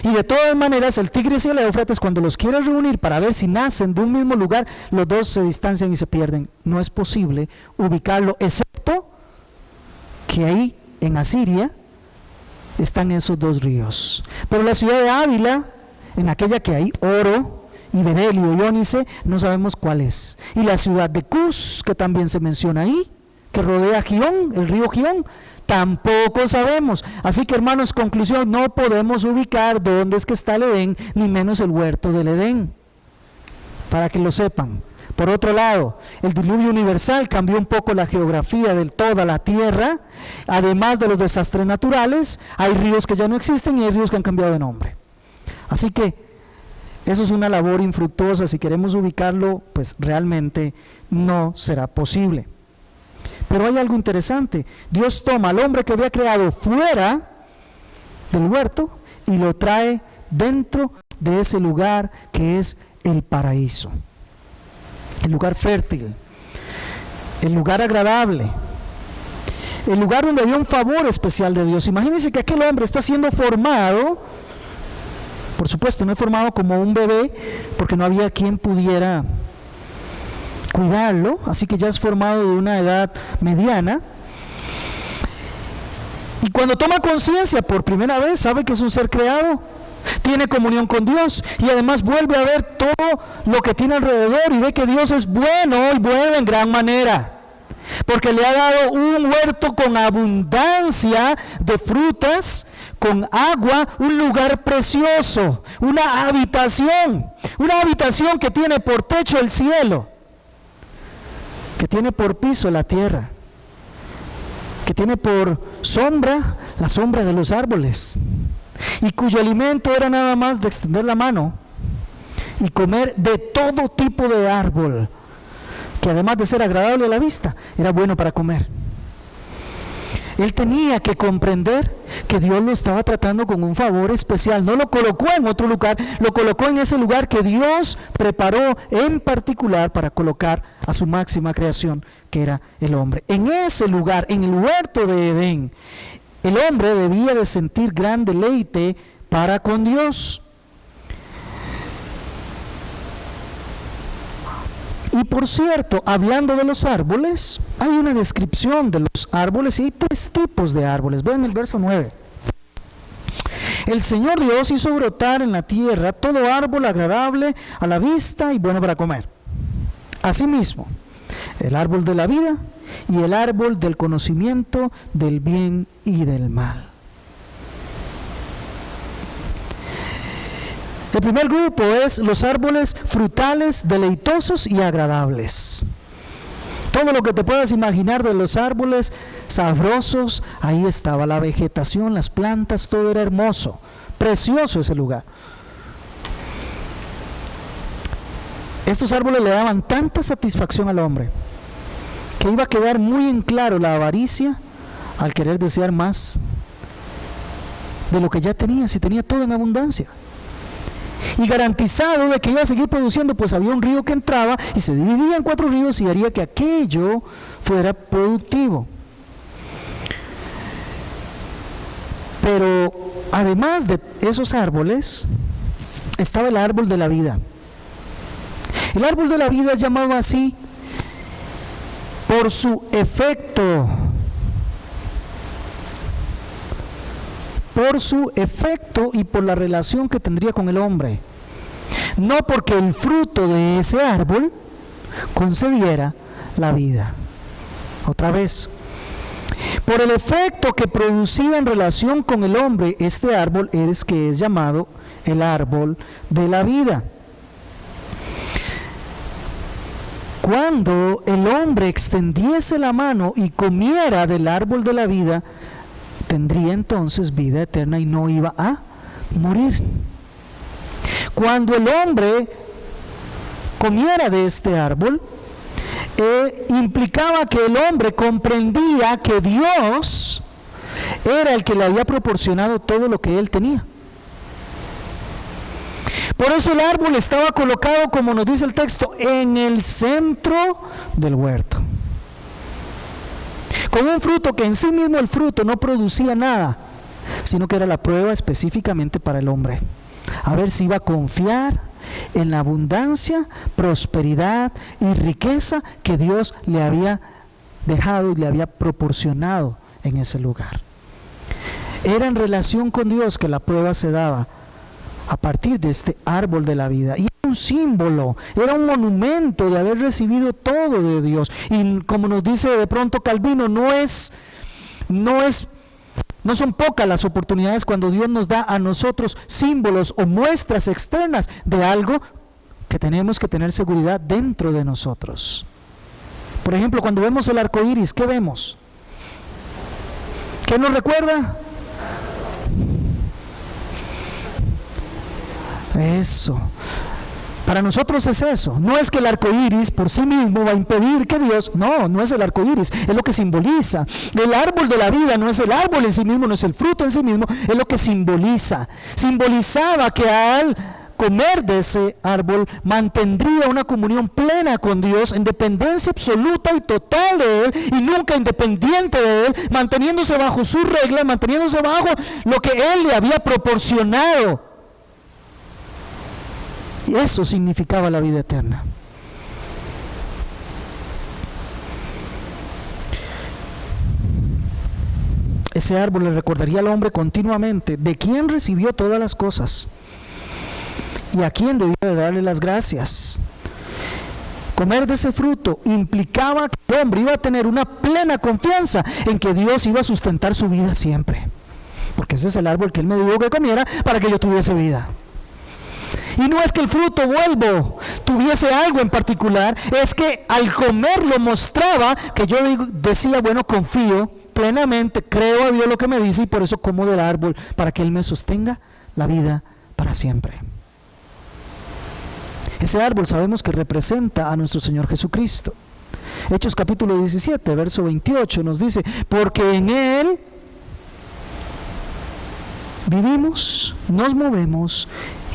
Y de todas maneras, el Tigris y el Éufrates, cuando los quieres reunir para ver si nacen de un mismo lugar, los 2 se distancian y se pierden. No es posible ubicarlo, excepto que ahí en Asiria están esos 2 ríos. Pero la ciudad de Ávila, en aquella que hay oro y bedelio y ónice, no sabemos cuál es. Y la ciudad de Cus, que también se menciona ahí, que rodea Gión, el río Gión, tampoco sabemos. Así que, hermanos, conclusión, no podemos ubicar dónde es que está el Edén, ni menos el huerto del Edén, para que lo sepan. Por otro lado, el diluvio universal cambió un poco la geografía de toda la tierra. Además de los desastres naturales, hay ríos que ya no existen y hay ríos que han cambiado de nombre. Así que eso es una labor infructuosa. Si queremos ubicarlo, pues realmente no será posible. Pero hay algo interesante. Dios toma al hombre que había creado fuera del huerto y lo trae dentro de ese lugar que es el paraíso. el lugar fértil, el lugar agradable, el lugar donde había un favor especial de Dios. Imagínense que aquel hombre está siendo formado, por supuesto no es formado como un bebé, porque no había quien pudiera cuidarlo, así que ya es formado de una edad mediana. Y cuando toma conciencia por primera vez, sabe que es un ser creado, tiene comunión con Dios y además vuelve a ver todo lo que tiene alrededor y ve que Dios es bueno y bueno en gran manera, porque le ha dado un huerto con abundancia de frutas, con agua, un lugar precioso, una habitación que tiene por techo el cielo, que tiene por piso la tierra, que tiene por sombra la sombra de los árboles, y cuyo alimento era nada más de extender la mano y comer de todo tipo de árbol, que además de ser agradable a la vista, era bueno para comer. Él tenía que comprender que Dios lo estaba tratando con un favor especial. No lo colocó en otro lugar, lo colocó en ese lugar que Dios preparó en particular para colocar a su máxima creación, que era el hombre. En ese lugar, en el huerto de Edén, el hombre debía de sentir gran deleite para con Dios. Y por cierto, hablando de los árboles, hay una descripción de los árboles y hay 3 tipos de árboles. Vean el verso 9. El Señor Dios hizo brotar en la tierra todo árbol agradable a la vista y bueno para comer. Asimismo, el árbol de la vida y el árbol del conocimiento del bien y del mal. El primer grupo es los árboles frutales, deleitosos y agradables. Todo lo que te puedas imaginar de los árboles sabrosos, ahí estaba la vegetación, las plantas, todo era hermoso, precioso ese lugar. Estos árboles le daban tanta satisfacción al hombre que iba a quedar muy en claro la avaricia al querer desear más de lo que ya tenía, si tenía todo en abundancia. Y garantizado de que iba a seguir produciendo, pues había un río que entraba y se dividía en 4 ríos y haría que aquello fuera productivo. Pero además de esos árboles, estaba el árbol de la vida. El árbol de la vida es llamado así por su efecto. Por su efecto y por la relación que tendría con el hombre. No porque el fruto de ese árbol concediera la vida. Otra vez. Por el efecto que producía en relación con el hombre, este árbol es que es llamado el árbol de la vida. Cuando el hombre extendiese la mano y comiera del árbol de la vida, tendría entonces vida eterna y no iba a morir. Cuando el hombre comiera de este árbol, implicaba que el hombre comprendía que Dios era el que le había proporcionado todo lo que él tenía. Por eso el árbol estaba colocado, como nos dice el texto, en el centro del huerto, con un fruto que en sí mismo el fruto no producía nada, sino que era la prueba específicamente para el hombre, a ver si iba a confiar en la abundancia, prosperidad y riqueza que Dios le había dejado y le había proporcionado en ese lugar. Era en relación con Dios que la prueba se daba a partir de este árbol de la vida, y era un símbolo, era un monumento de haber recibido todo de Dios. Y como nos dice de pronto Calvino, no son pocas las oportunidades cuando Dios nos da a nosotros símbolos o muestras externas de algo que tenemos que tener seguridad dentro de nosotros. Por ejemplo, cuando vemos el arco iris, ¿qué vemos? ¿Qué nos recuerda? Eso. Para nosotros es eso. No es que el arco iris por sí mismo va a impedir que Dios, no es el arco iris, es lo que simboliza. El árbol de la vida no es el árbol en sí mismo, no es el fruto en sí mismo, es lo que simboliza. Simbolizaba que al comer de ese árbol mantendría una comunión plena con Dios en dependencia absoluta y total de Él y nunca independiente de Él, manteniéndose bajo sus reglas, manteniéndose bajo lo que Él le había proporcionado. Y eso significaba la vida eterna. Ese árbol le recordaría al hombre continuamente de quién recibió todas las cosas y a quién debía de darle las gracias. Comer de ese fruto implicaba que el hombre iba a tener una plena confianza en que Dios iba a sustentar su vida siempre, porque ese es el árbol que Él me dijo que comiera para que yo tuviese vida. Y no es que el fruto tuviese algo en particular, es que al comerlo mostraba que yo decía, bueno, confío plenamente, creo a Dios lo que me dice y por eso como del árbol, para que Él me sostenga la vida para siempre. Ese árbol sabemos que representa a nuestro Señor Jesucristo. Hechos capítulo 17, verso 28 nos dice, porque en Él vivimos, nos movemos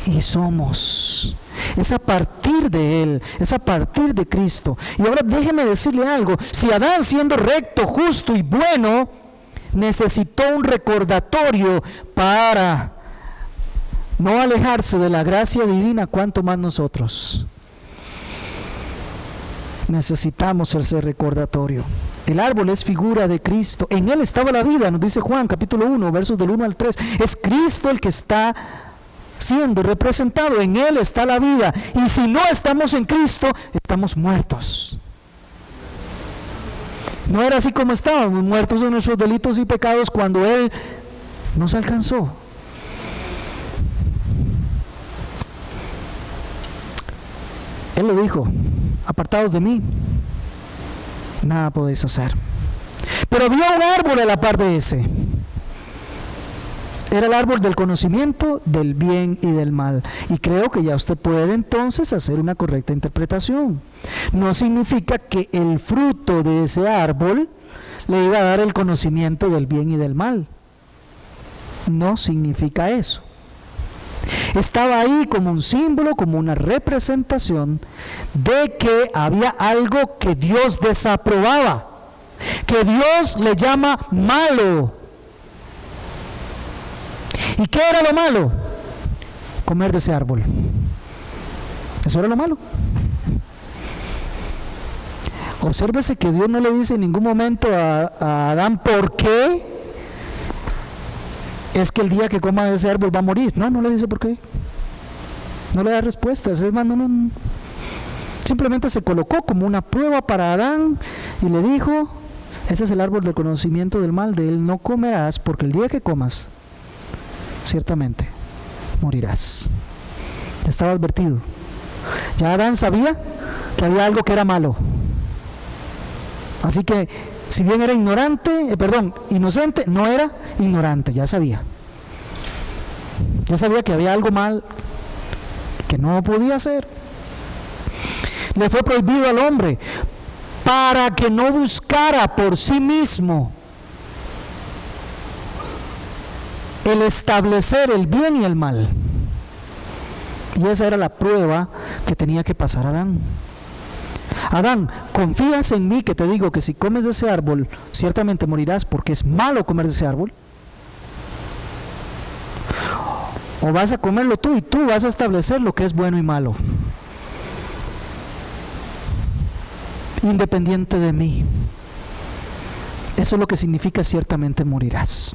y somos. Es a partir de Él, es a partir de Cristo. Y ahora déjeme decirle algo, si Adán, siendo recto, justo y bueno, necesitó un recordatorio para no alejarse de la gracia divina, ¿cuánto más nosotros? Necesitamos ese recordatorio. El árbol es figura de Cristo, en Él estaba la vida, nos dice Juan capítulo 1, versos del 1 al 3. Es Cristo el que está siendo representado, en Él está la vida, y si no estamos en Cristo, estamos muertos. No era así como estábamos, muertos en nuestros delitos y pecados cuando Él nos alcanzó. Él lo dijo, apartados de mí, nada podéis hacer. Pero había un árbol a la par de ese. Era el árbol del conocimiento del bien y del mal. Y creo que ya usted puede entonces hacer una correcta interpretación. No significa que el fruto de ese árbol le iba a dar el conocimiento del bien y del mal. No significa eso. Estaba ahí como un símbolo, como una representación de que había algo que Dios desaprobaba, que Dios le llama malo. ¿Y qué era lo malo? Comer de ese árbol. Eso era lo malo. Obsérvese que Dios no le dice en ningún momento a Adán por qué es que el día que coma de ese árbol va a morir. No le dice por qué. No le da respuestas. Es más, simplemente se colocó como una prueba para Adán y le dijo, este es el árbol del conocimiento del mal, de él no comerás, porque el día que comas, ciertamente morirás. Ya estaba advertido. Ya Adán sabía que había algo que era malo. Así que, si bien era inocente, no era ignorante, ya sabía. Ya sabía que había algo mal que no podía hacer. Le fue prohibido al hombre para que no buscara por sí mismo el establecer el bien y el mal. Y esa era la prueba que tenía que pasar Adán. Adán, ¿confías en mí que te digo que si comes de ese árbol ciertamente morirás porque es malo comer de ese árbol? ¿O vas a comerlo tú y tú vas a establecer lo que es bueno y malo? Independiente de mí. Eso es lo que significa ciertamente morirás.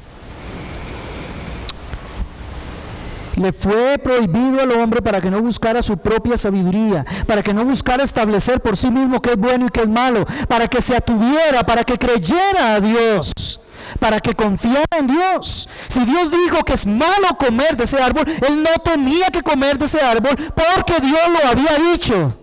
Le fue prohibido al hombre para que no buscara su propia sabiduría, para que no buscara establecer por sí mismo qué es bueno y qué es malo, para que se atuviera, para que creyera a Dios, para que confiara en Dios. Si Dios dijo que es malo comer de ese árbol, él no tenía que comer de ese árbol porque Dios lo había dicho.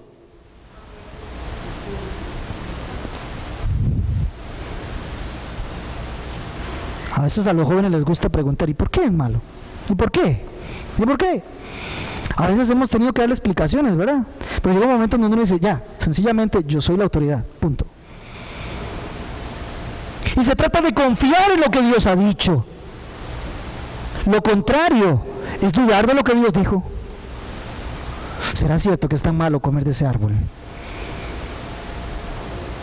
A veces a los jóvenes les gusta preguntar, ¿y por qué es malo? ¿Y por qué? ¿Y por qué? A veces hemos tenido que darle explicaciones, ¿verdad? Pero llega un momento donde uno dice, ya, sencillamente yo soy la autoridad, punto. Y se trata de confiar en lo que Dios ha dicho. Lo contrario es dudar de lo que Dios dijo. ¿Será cierto que es tan malo comer de ese árbol?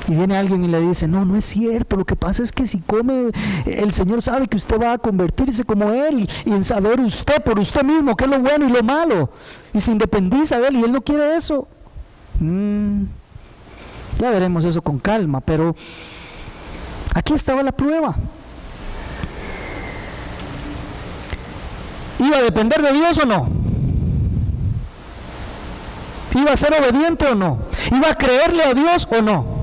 Y viene alguien y le dice, no, no es cierto, lo que pasa es que si come, el Señor sabe que usted va a convertirse como Él, y en saber usted por usted mismo qué es lo bueno y lo malo, y se independiza de Él, y Él no quiere eso. Ya veremos eso con calma, pero aquí estaba la prueba. ¿Iba a depender de Dios o no? ¿Iba a ser obediente o no? ¿Iba a creerle a Dios o no?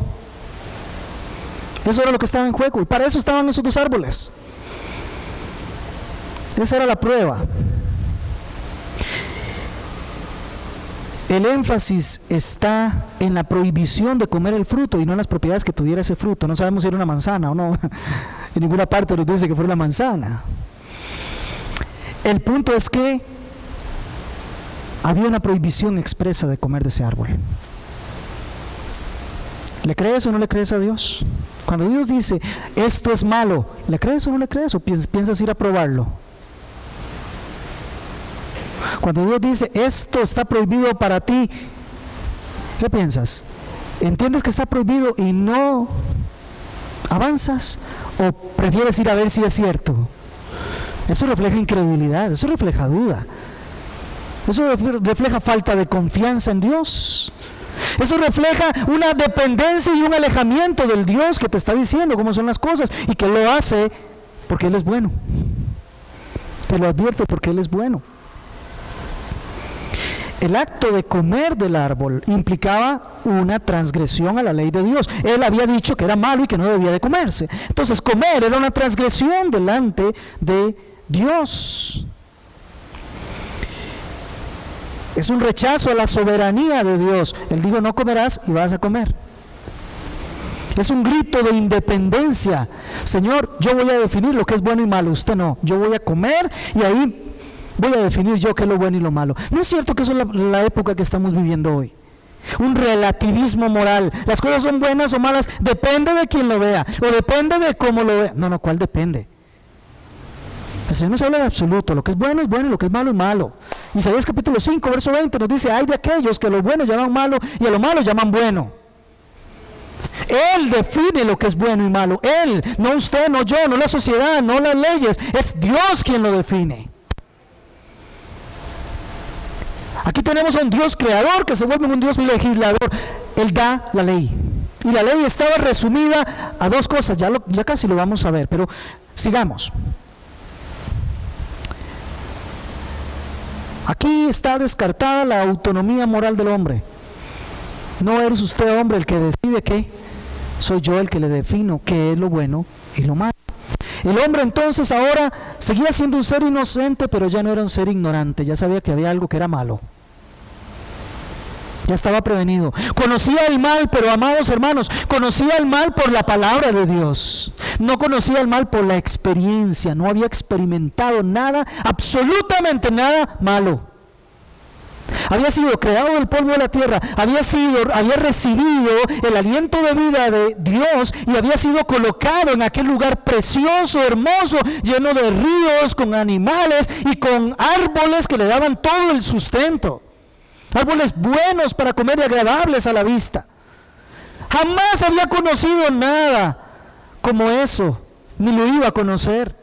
Eso era lo que estaba en juego, y para eso estaban esos dos árboles. Esa era la prueba. El énfasis está en la prohibición de comer el fruto y no en las propiedades que tuviera ese fruto. No sabemos si era una manzana o no. En ninguna parte nos dice que fuera una manzana. El punto es que había una prohibición expresa de comer de ese árbol. ¿Le crees o no le crees a Dios? Cuando Dios dice, esto es malo, ¿le crees o no le crees? ¿O piensas ir a probarlo? Cuando Dios dice, esto está prohibido para ti, ¿qué piensas? ¿Entiendes que está prohibido y no avanzas? ¿O prefieres ir a ver si es cierto? Eso refleja incredulidad, eso refleja duda. Eso refleja falta de confianza en Dios. Eso refleja una dependencia y un alejamiento del Dios que te está diciendo cómo son las cosas, y que lo hace porque Él es bueno. Te lo advierte porque Él es bueno. El acto de comer del árbol implicaba una transgresión a la ley de Dios. Él había dicho que era malo y que no debía de comerse. Entonces comer era una transgresión delante de Dios. Es un rechazo a la soberanía de Dios. Él dijo, no comerás y vas a comer. Es un grito de independencia. Señor, yo voy a definir lo que es bueno y malo, usted no. Yo voy a comer y ahí voy a definir yo qué es lo bueno y lo malo. ¿No es cierto que eso es la época que estamos viviendo hoy? Un relativismo moral. Las cosas son buenas o malas, depende de quien lo vea, o depende de cómo lo vea. No, ¿cuál depende? El Señor nos habla de absoluto, lo que es bueno y lo que es malo. Isaías capítulo 5, verso 20 nos dice, hay de aquellos que a lo bueno llaman malo y a lo malo llaman bueno. Él define lo que es bueno y malo, Él, no usted, no yo, no la sociedad, no las leyes, es Dios quien lo define. Aquí tenemos a un Dios creador que se vuelve un Dios legislador. Él da la ley, y la ley estaba resumida a dos cosas, ya casi lo vamos a ver, pero sigamos. Aquí está descartada la autonomía moral del hombre. No eres usted, hombre, el que decide qué. Soy yo el que le defino qué es lo bueno y lo malo. El hombre entonces ahora seguía siendo un ser inocente, pero ya no era un ser ignorante. Ya sabía que había algo que era malo. Ya estaba prevenido. Conocía el mal, pero amados hermanos, conocía el mal por la palabra de Dios. No conocía el mal por la experiencia. No había experimentado nada, absolutamente nada malo. Había sido creado del polvo de la tierra, había recibido el aliento de vida de Dios y había sido colocado en aquel lugar precioso, hermoso, lleno de ríos, con animales y con árboles que le daban todo el sustento. Árboles buenos para comer y agradables a la vista. Jamás había conocido nada como eso, ni lo iba a conocer.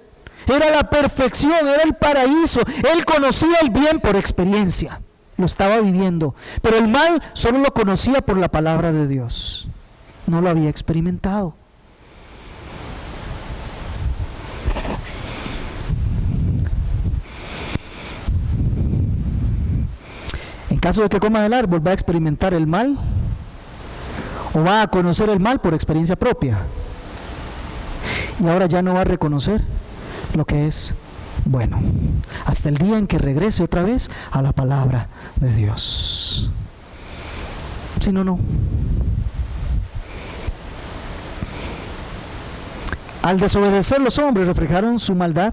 Era la perfección, era el paraíso. Él conocía el bien por experiencia, lo estaba viviendo, pero el mal solo lo conocía por la palabra de Dios. No lo había experimentado. En caso de que coma del árbol, ¿va a experimentar el mal? ¿O va a conocer el mal por experiencia propia? Y ahora ya no va a reconocer lo que es bueno, hasta el día en que regrese otra vez a la palabra de Dios. Si no, no. Al desobedecer, los hombres reflejaron su maldad.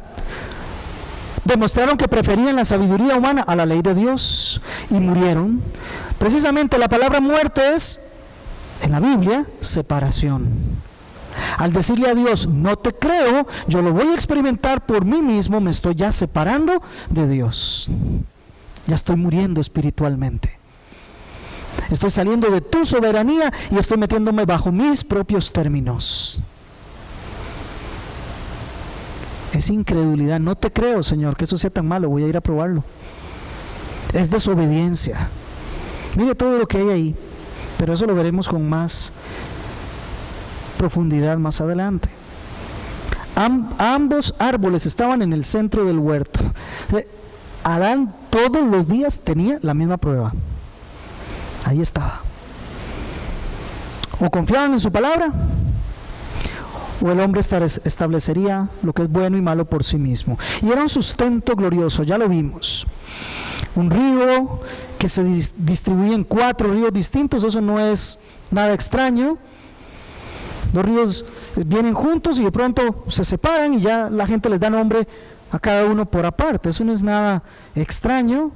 Demostraron que preferían la sabiduría humana a la ley de Dios y murieron. Precisamente la palabra muerte es, en la Biblia, separación. Al decirle a Dios, no te creo, yo lo voy a experimentar por mí mismo, me estoy ya separando de Dios. Ya estoy muriendo espiritualmente. Estoy saliendo de tu soberanía y estoy metiéndome bajo mis propios términos. Es incredulidad. No te creo, Señor, que eso sea tan malo. Voy a ir a probarlo. Es desobediencia. Mire todo lo que hay ahí, pero eso lo veremos con más profundidad más adelante. Ambos árboles estaban en el centro del huerto. Adán todos los días tenía la misma prueba. Ahí estaba. O confiaban en su palabra, o el hombre establecería lo que es bueno y malo por sí mismo. Y era un sustento glorioso, ya lo vimos. Un río que se distribuye en 4 ríos distintos, eso no es nada extraño. 2 ríos vienen juntos y de pronto se separan y ya la gente les da nombre a cada uno por aparte. Eso no es nada extraño.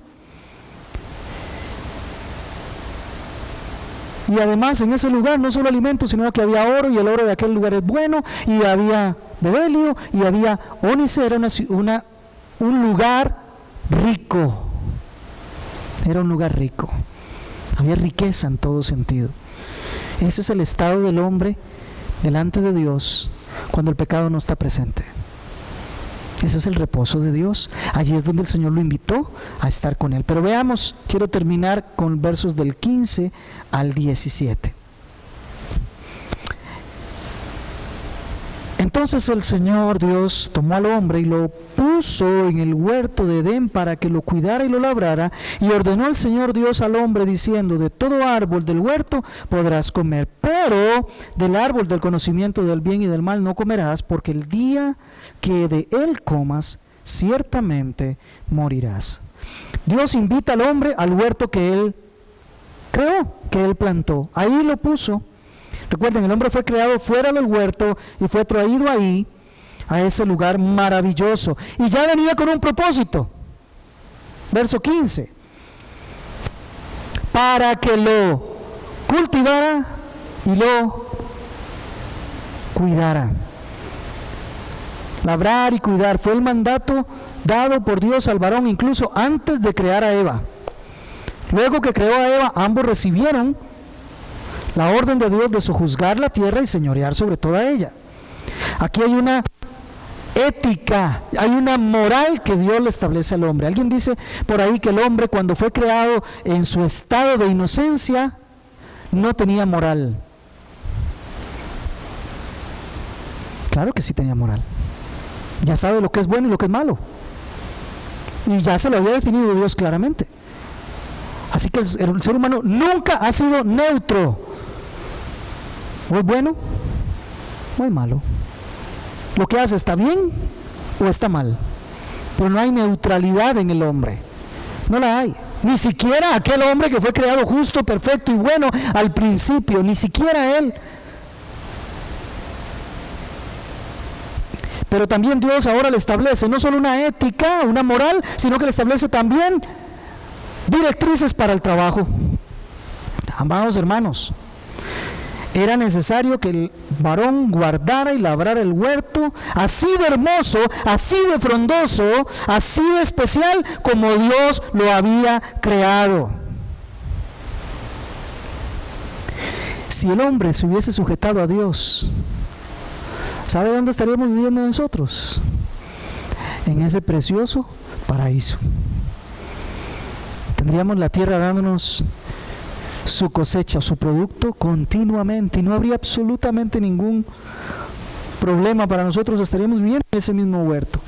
Y además en ese lugar no solo alimentos, sino que había oro, y el oro de aquel lugar es bueno, y había bedelio, y había ónice. Era un lugar rico. Era un lugar rico. Había riqueza en todo sentido. Ese es el estado del hombre delante de Dios cuando el pecado no está presente. Ese es el reposo de Dios. Allí es donde el Señor lo invitó a estar con Él. Pero veamos, quiero terminar con versos del 15 al 17. Entonces el Señor Dios tomó al hombre y lo puso en el huerto de Edén para que lo cuidara y lo labrara, y ordenó el Señor Dios al hombre diciendo: de todo árbol del huerto podrás comer, pero del árbol del conocimiento del bien y del mal no comerás, porque el día que de él comas, ciertamente morirás. Dios invita al hombre al huerto que él creó, que él plantó. Ahí lo puso. Recuerden, el hombre fue creado fuera del huerto y fue traído ahí, a ese lugar maravilloso. Y ya venía con un propósito. Verso 15. Para que lo cultivara y lo cuidara. Labrar y cuidar fue el mandato dado por Dios al varón incluso antes de crear a Eva. Luego que creó a Eva, ambos recibieron la orden de Dios de sojuzgar la tierra y señorear sobre toda ella. Aquí hay una ética, hay una moral que Dios le establece al hombre. Alguien dice por ahí que el hombre, cuando fue creado en su estado de inocencia, no tenía moral. Claro que sí tenía moral. Ya sabe lo que es bueno y lo que es malo. Y ya se lo había definido Dios claramente. Así que el ser humano nunca ha sido neutro. O es bueno o es malo. Lo que hace está bien o está mal. Pero no hay neutralidad en el hombre. No la hay. Ni siquiera aquel hombre que fue creado justo, perfecto y bueno al principio. Ni siquiera él. Pero también Dios ahora le establece no solo una ética, una moral, sino que le establece también directrices para el trabajo. Amados hermanos, era necesario que el varón guardara y labrara el huerto, así de hermoso, así de frondoso, así de especial como Dios lo había creado. Si el hombre se hubiese sujetado a Dios, ¿sabe dónde estaríamos viviendo nosotros? En ese precioso paraíso. Tendríamos la tierra dándonos su cosecha, su producto continuamente, y no habría absolutamente ningún problema para nosotros. Estaríamos viviendo en ese mismo huerto.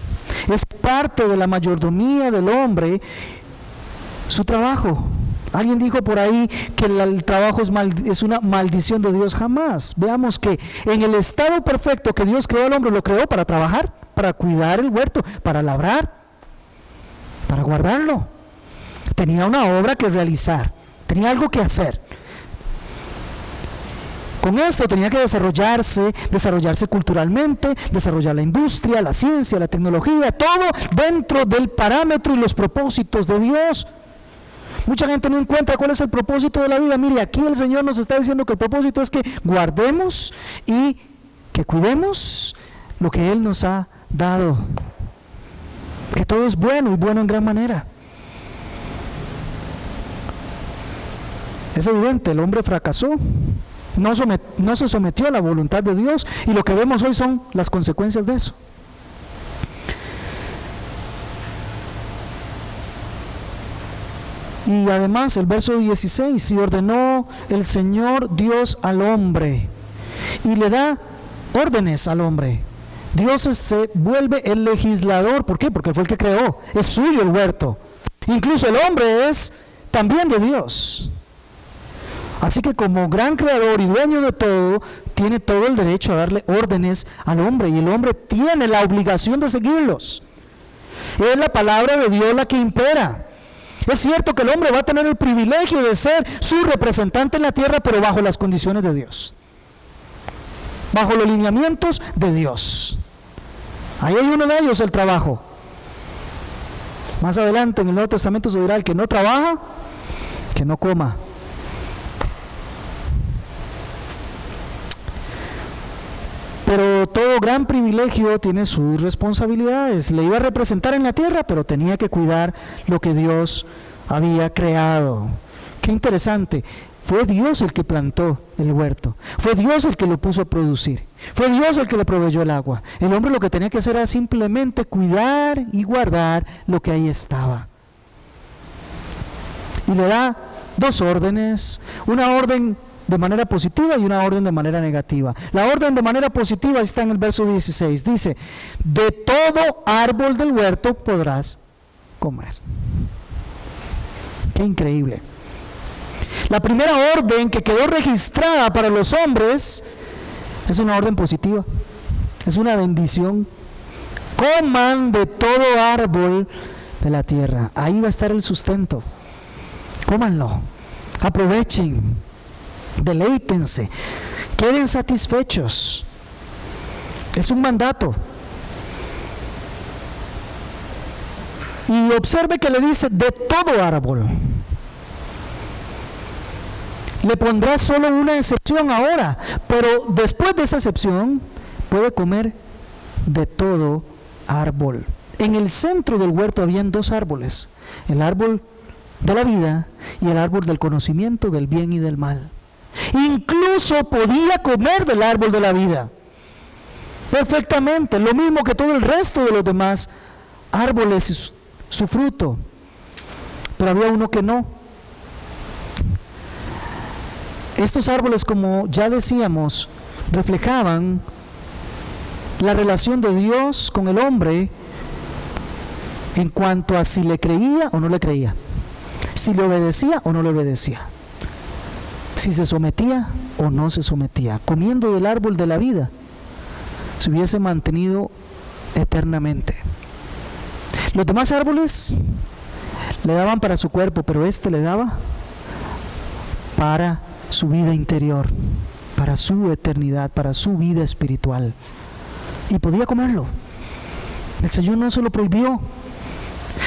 Es parte de la mayordomía del hombre su trabajo. Alguien dijo por ahí que el trabajo es una maldición de Dios. Jamás. Veamos que en el estado perfecto que Dios creó al hombre, lo creó para trabajar, para cuidar el huerto, para labrar, para guardarlo. Tenía una obra que realizar, tenía algo que hacer. Con esto tenía que desarrollarse culturalmente, desarrollar la industria, la ciencia, la tecnología, todo dentro del parámetro y los propósitos de Dios. Mucha gente no encuentra cuál es el propósito de la vida. Mire, aquí el Señor nos está diciendo que el propósito es que guardemos y que cuidemos lo que Él nos ha dado. Que todo es bueno y bueno en gran manera. Es evidente, el hombre fracasó, no se sometió a la voluntad de Dios, y lo que vemos hoy son las consecuencias de eso. Y además el verso 16, y ordenó el Señor Dios al hombre, y le da órdenes al hombre. Dios se vuelve el legislador. ¿Por qué? Porque fue el que creó, es suyo el huerto. Incluso el hombre es también de Dios. Así que como gran creador y dueño de todo, tiene todo el derecho a darle órdenes al hombre, y el hombre tiene la obligación de seguirlos. Es la palabra de Dios la que impera. Es cierto que el hombre va a tener el privilegio de ser su representante en la tierra, pero bajo las condiciones de Dios, bajo los lineamientos de Dios. Ahí hay uno de ellos, el trabajo. Más adelante en el Nuevo Testamento se dirá: el que no trabaja, que no coma. Pero todo gran privilegio tiene sus responsabilidades. Le iba a representar en la tierra, pero tenía que cuidar lo que Dios había creado. Qué interesante. Fue Dios el que plantó el huerto. Fue Dios el que lo puso a producir. Fue Dios el que le proveyó el agua. El hombre lo que tenía que hacer era simplemente cuidar y guardar lo que ahí estaba. Y le da dos órdenes. Una orden de manera positiva y una orden de manera negativa. La orden de manera positiva está en el verso 16. Dice: de todo árbol del huerto podrás comer. Qué increíble. La primera orden que quedó registrada para los hombres es una orden positiva, es una bendición. Coman de todo árbol de la tierra. Ahí va a estar el sustento. Cómanlo, aprovechen, deleítense, queden satisfechos. Es un mandato. Y observe que le dice: de todo árbol. Le pondrá solo una excepción ahora, pero después de esa excepción puede comer de todo árbol. En el centro del huerto habían dos árboles: el árbol de la vida y el árbol del conocimiento del bien y del mal. Incluso podía comer del árbol de la vida perfectamente, lo mismo que todo el resto de los demás árboles y su fruto. Pero había uno que no. Estos árboles, como ya decíamos, reflejaban la relación de Dios con el hombre en cuanto a si le creía o no le creía, si le obedecía o no le obedecía, si se sometía o no se sometía. Comiendo del árbol de la vida, se hubiese mantenido eternamente. Los demás árboles le daban para su cuerpo, pero este le daba para su vida interior, para su eternidad, para su vida espiritual. Y podía comerlo. El Señor no se lo prohibió.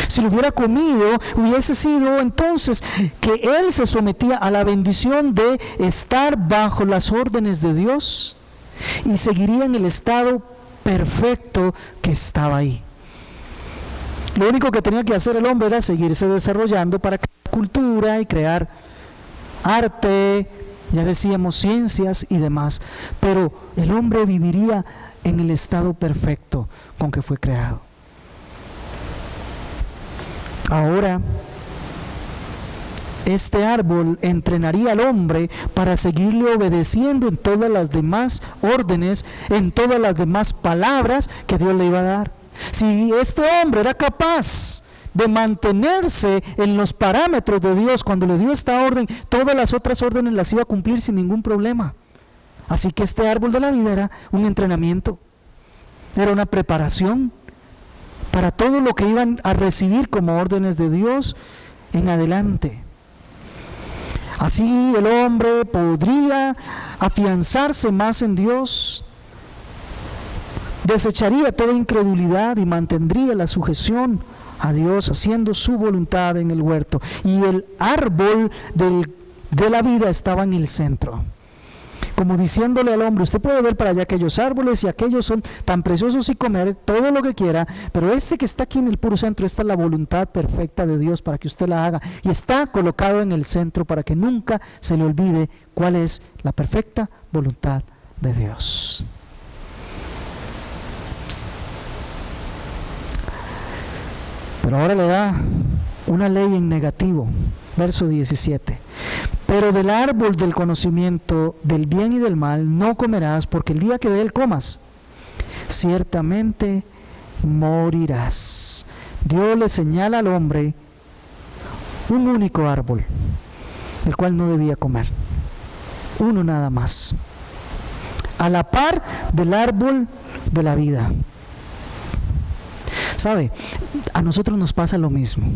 Si lo hubiera comido, hubiese sido entonces que él se sometía a la bendición de estar bajo las órdenes de Dios y seguiría en el estado perfecto que estaba ahí. Lo único que tenía que hacer el hombre era seguirse desarrollando para crear cultura y crear arte, ya decíamos, ciencias y demás, pero el hombre viviría en el estado perfecto con que fue creado. Ahora, este árbol entrenaría al hombre para seguirle obedeciendo en todas las demás órdenes, en todas las demás palabras que Dios le iba a dar. Si este hombre era capaz de mantenerse en los parámetros de Dios cuando le dio esta orden, todas las otras órdenes las iba a cumplir sin ningún problema. Así que este árbol de la vida era un entrenamiento, era una preparación para todo lo que iban a recibir como órdenes de Dios en adelante. Así el hombre podría afianzarse más en Dios, desecharía toda incredulidad y mantendría la sujeción a Dios, haciendo su voluntad en el huerto. Y el árbol de la vida estaba en el centro. como diciéndole al hombre: usted puede ver para allá aquellos árboles y aquellos son tan preciosos y comer todo lo que quiera, pero este que está aquí en el puro centro, esta es la voluntad perfecta de Dios para que usted la haga, y está colocado en el centro para que nunca se le olvide cuál es la perfecta voluntad de Dios. Pero ahora le da una ley en negativo, verso 17. Pero del árbol del conocimiento del bien y del mal no comerás, porque el día que de él comas, ciertamente morirás. Dios le señala al hombre un único árbol, el cual no debía comer. Uno nada más. A la par del árbol de la vida. ¿Sabe? A nosotros nos pasa lo mismo.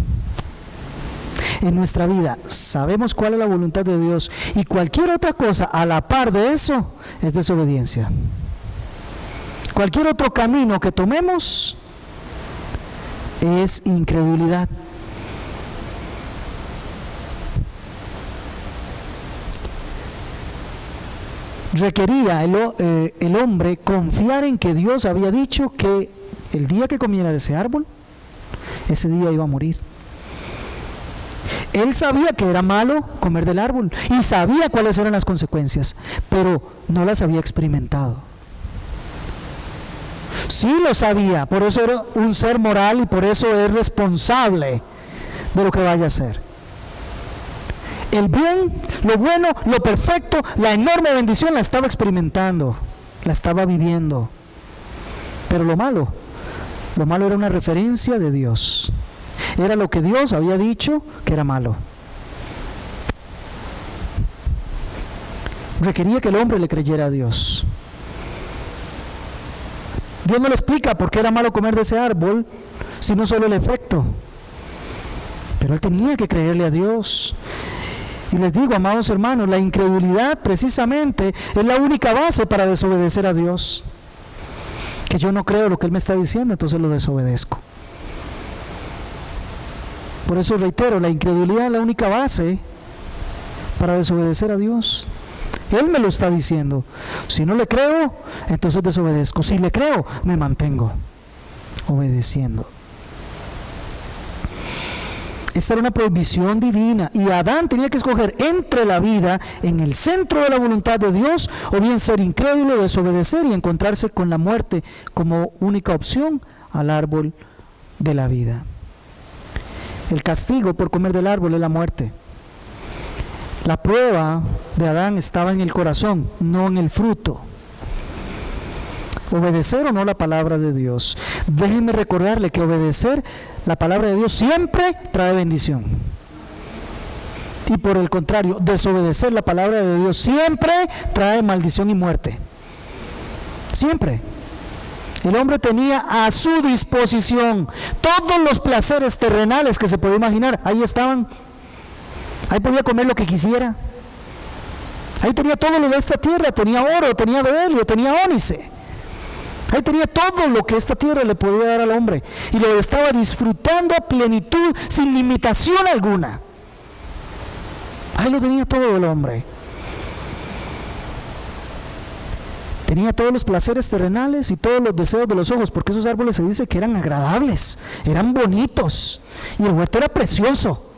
En nuestra vida sabemos cuál es la voluntad de Dios, y cualquier otra cosa a la par de eso es desobediencia. Cualquier otro camino que tomemos es incredulidad. Requería el hombre confiar en que Dios había dicho que el día que comiera de ese árbol, ese día iba a morir. Él sabía que era malo comer del árbol y sabía cuáles eran las consecuencias, pero no las había experimentado. Sí lo sabía, por eso era un ser moral y por eso es responsable de lo que vaya a hacer. El bien, lo bueno, lo perfecto, la enorme bendición la estaba experimentando, la estaba viviendo. Pero lo malo era una referencia de Dios. Era lo que Dios había dicho que era malo. Requería que el hombre le creyera a Dios. Dios no le explica por qué era malo comer de ese árbol, sino solo el efecto. Pero él tenía que creerle a Dios. Y les digo, amados hermanos, la incredulidad precisamente es la única base para desobedecer a Dios. Que yo no creo lo que Él me está diciendo, entonces lo desobedezco. Por eso reitero, la incredulidad es la única base para desobedecer a Dios. Él me lo está diciendo. Si no le creo, entonces desobedezco. Si le creo, me mantengo obedeciendo. Esta era una prohibición divina, y Adán tenía que escoger entre la vida en el centro de la voluntad de Dios, o bien ser incrédulo, desobedecer y encontrarse con la muerte como única opción al árbol de la vida. El castigo por comer del árbol es la muerte. La prueba de Adán estaba en el corazón, no en el fruto. Obedecer o no la palabra de Dios. Déjenme recordarle que obedecer la palabra de Dios siempre trae bendición. Y por el contrario, desobedecer la palabra de Dios siempre trae maldición y muerte. Siempre. El hombre tenía a su disposición todos los placeres terrenales que se podía imaginar. Ahí estaban. Ahí podía comer lo que quisiera. Ahí tenía todo lo de esta tierra. Tenía oro, tenía bedelio, tenía ónice. Ahí tenía todo lo que esta tierra le podía dar al hombre. Y lo estaba disfrutando a plenitud, sin limitación alguna. Ahí lo tenía todo el hombre. Tenía todos los placeres terrenales y todos los deseos de los ojos, porque esos árboles se dice que eran agradables, eran bonitos, y el huerto era precioso.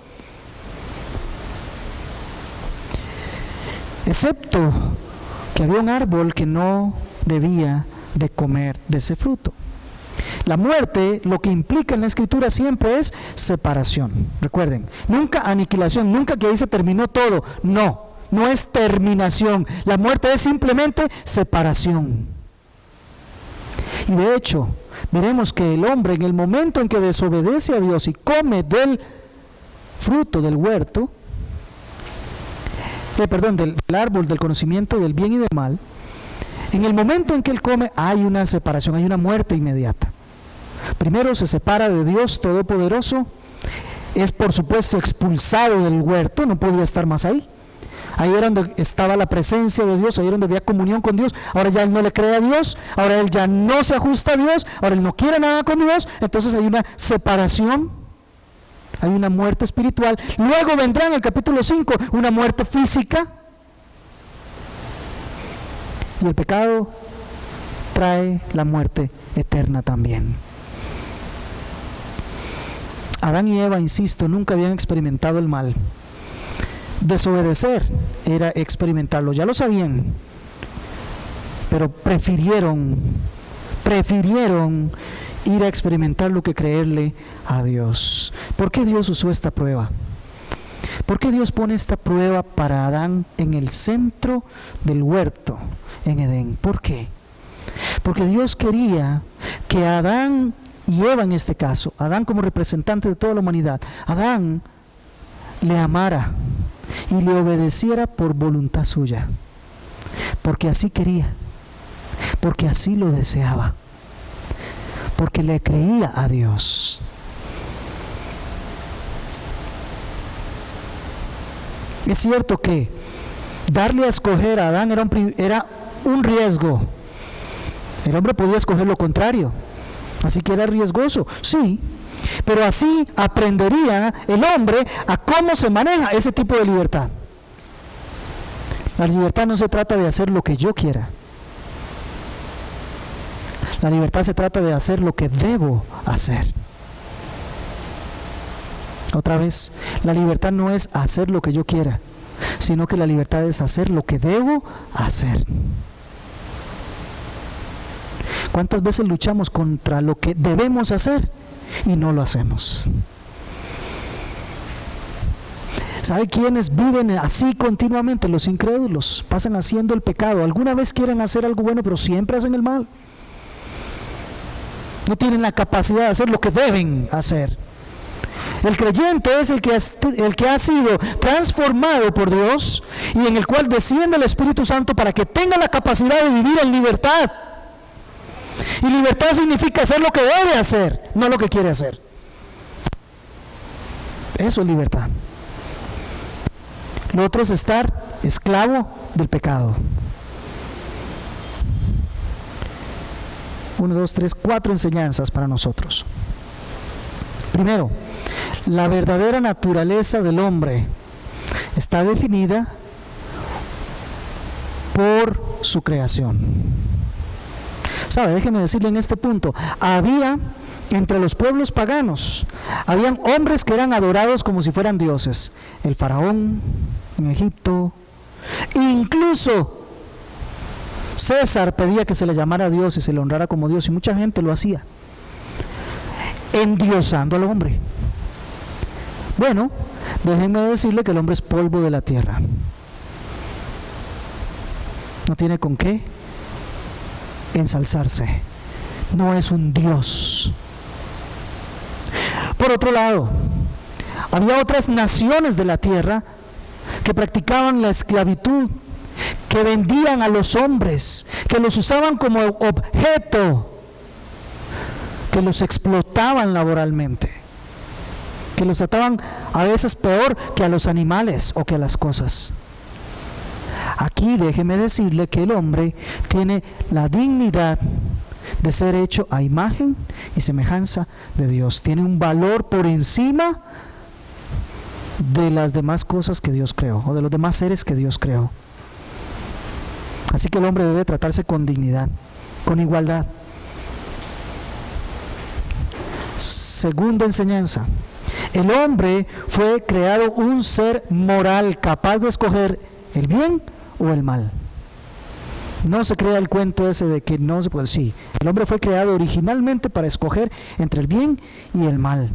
Excepto que había un árbol que no debía de comer de ese fruto. La muerte, lo que implica en la Escritura siempre es separación. Recuerden, nunca aniquilación, nunca que ahí se terminó todo. No es terminación. La muerte es simplemente separación. Y de hecho, veremos que el hombre, en el momento en que desobedece a Dios y come del fruto del huerto, del árbol del conocimiento del bien y del mal, en el momento en que él come hay una separación, hay una muerte inmediata. Primero se separa de Dios Todopoderoso, es por supuesto expulsado del huerto, no podía estar más ahí. Ahí era donde estaba la presencia de Dios, ahí era donde había comunión con Dios. Ahora ya él no le cree a Dios, ahora él ya no se ajusta a Dios, ahora él no quiere nada con Dios, entonces hay una separación, hay una muerte espiritual. Luego vendrá en el capítulo 5 una muerte física. Y el pecado trae la muerte eterna también. Adán y Eva, insisto, nunca habían experimentado el mal. Desobedecer era experimentarlo, ya lo sabían, pero prefirieron ir a experimentarlo que creerle a Dios. ¿Por qué Dios usó esta prueba? ¿Por qué Dios pone esta prueba para Adán en el centro del huerto en Edén? ¿Por qué? Porque Dios quería que Adán y Eva, en este caso, Adán como representante de toda la humanidad, Adán le amara y le obedeciera por voluntad suya, porque así quería, porque así lo deseaba, porque le creía a Dios. Es cierto que darle a escoger a Adán era un riesgo. El hombre podía escoger lo contrario, así que era riesgoso, sí, pero así aprendería el hombre a cómo se maneja ese tipo de libertad. La libertad no se trata de hacer lo que yo quiera. La libertad se trata de hacer lo que debo hacer. Otra vez, la libertad no es hacer lo que yo quiera, sino que la libertad es hacer lo que debo hacer. ¿Cuántas veces luchamos contra lo que debemos hacer y no lo hacemos? ¿Sabe quiénes viven así continuamente? Los incrédulos. Pasan haciendo el pecado. Alguna vez quieren hacer algo bueno, pero siempre hacen el mal. No tienen la capacidad de hacer lo que deben hacer. El creyente es el que ha sido transformado por Dios y en el cual desciende el Espíritu Santo para que tenga la capacidad de vivir en libertad. Y libertad significa hacer lo que debe hacer, no lo que quiere hacer. Eso es libertad. Lo otro es estar esclavo del pecado. 1, 2, 3, 4 enseñanzas para nosotros. Primero, la verdadera naturaleza del hombre está definida por su creación. ¿Sabe? Déjeme decirle en este punto, había entre los pueblos paganos, habían hombres que eran adorados como si fueran dioses. El faraón en Egipto, incluso César pedía que se le llamara Dios y se le honrara como Dios, y mucha gente lo hacía, endiosando al hombre. Bueno, déjenme decirle que el hombre es polvo de la tierra. No tiene con qué ensalzarse. No es un Dios. Por otro lado, había otras naciones de la tierra que practicaban la esclavitud, que vendían a los hombres, que los usaban como objeto, que los explotaban laboralmente, que los trataban a veces peor que a los animales o que a las cosas. Aquí déjeme decirle que el hombre tiene la dignidad de ser hecho a imagen y semejanza de Dios. Tiene un valor por encima de las demás cosas que Dios creó, o de los demás seres que Dios creó. Así que el hombre debe tratarse con dignidad, con igualdad. Segunda enseñanza: el hombre fue creado un ser moral, capaz de escoger el bien o el mal. No se crea el cuento ese de que no se puede. Sí, el hombre fue creado originalmente para escoger entre el bien y el mal.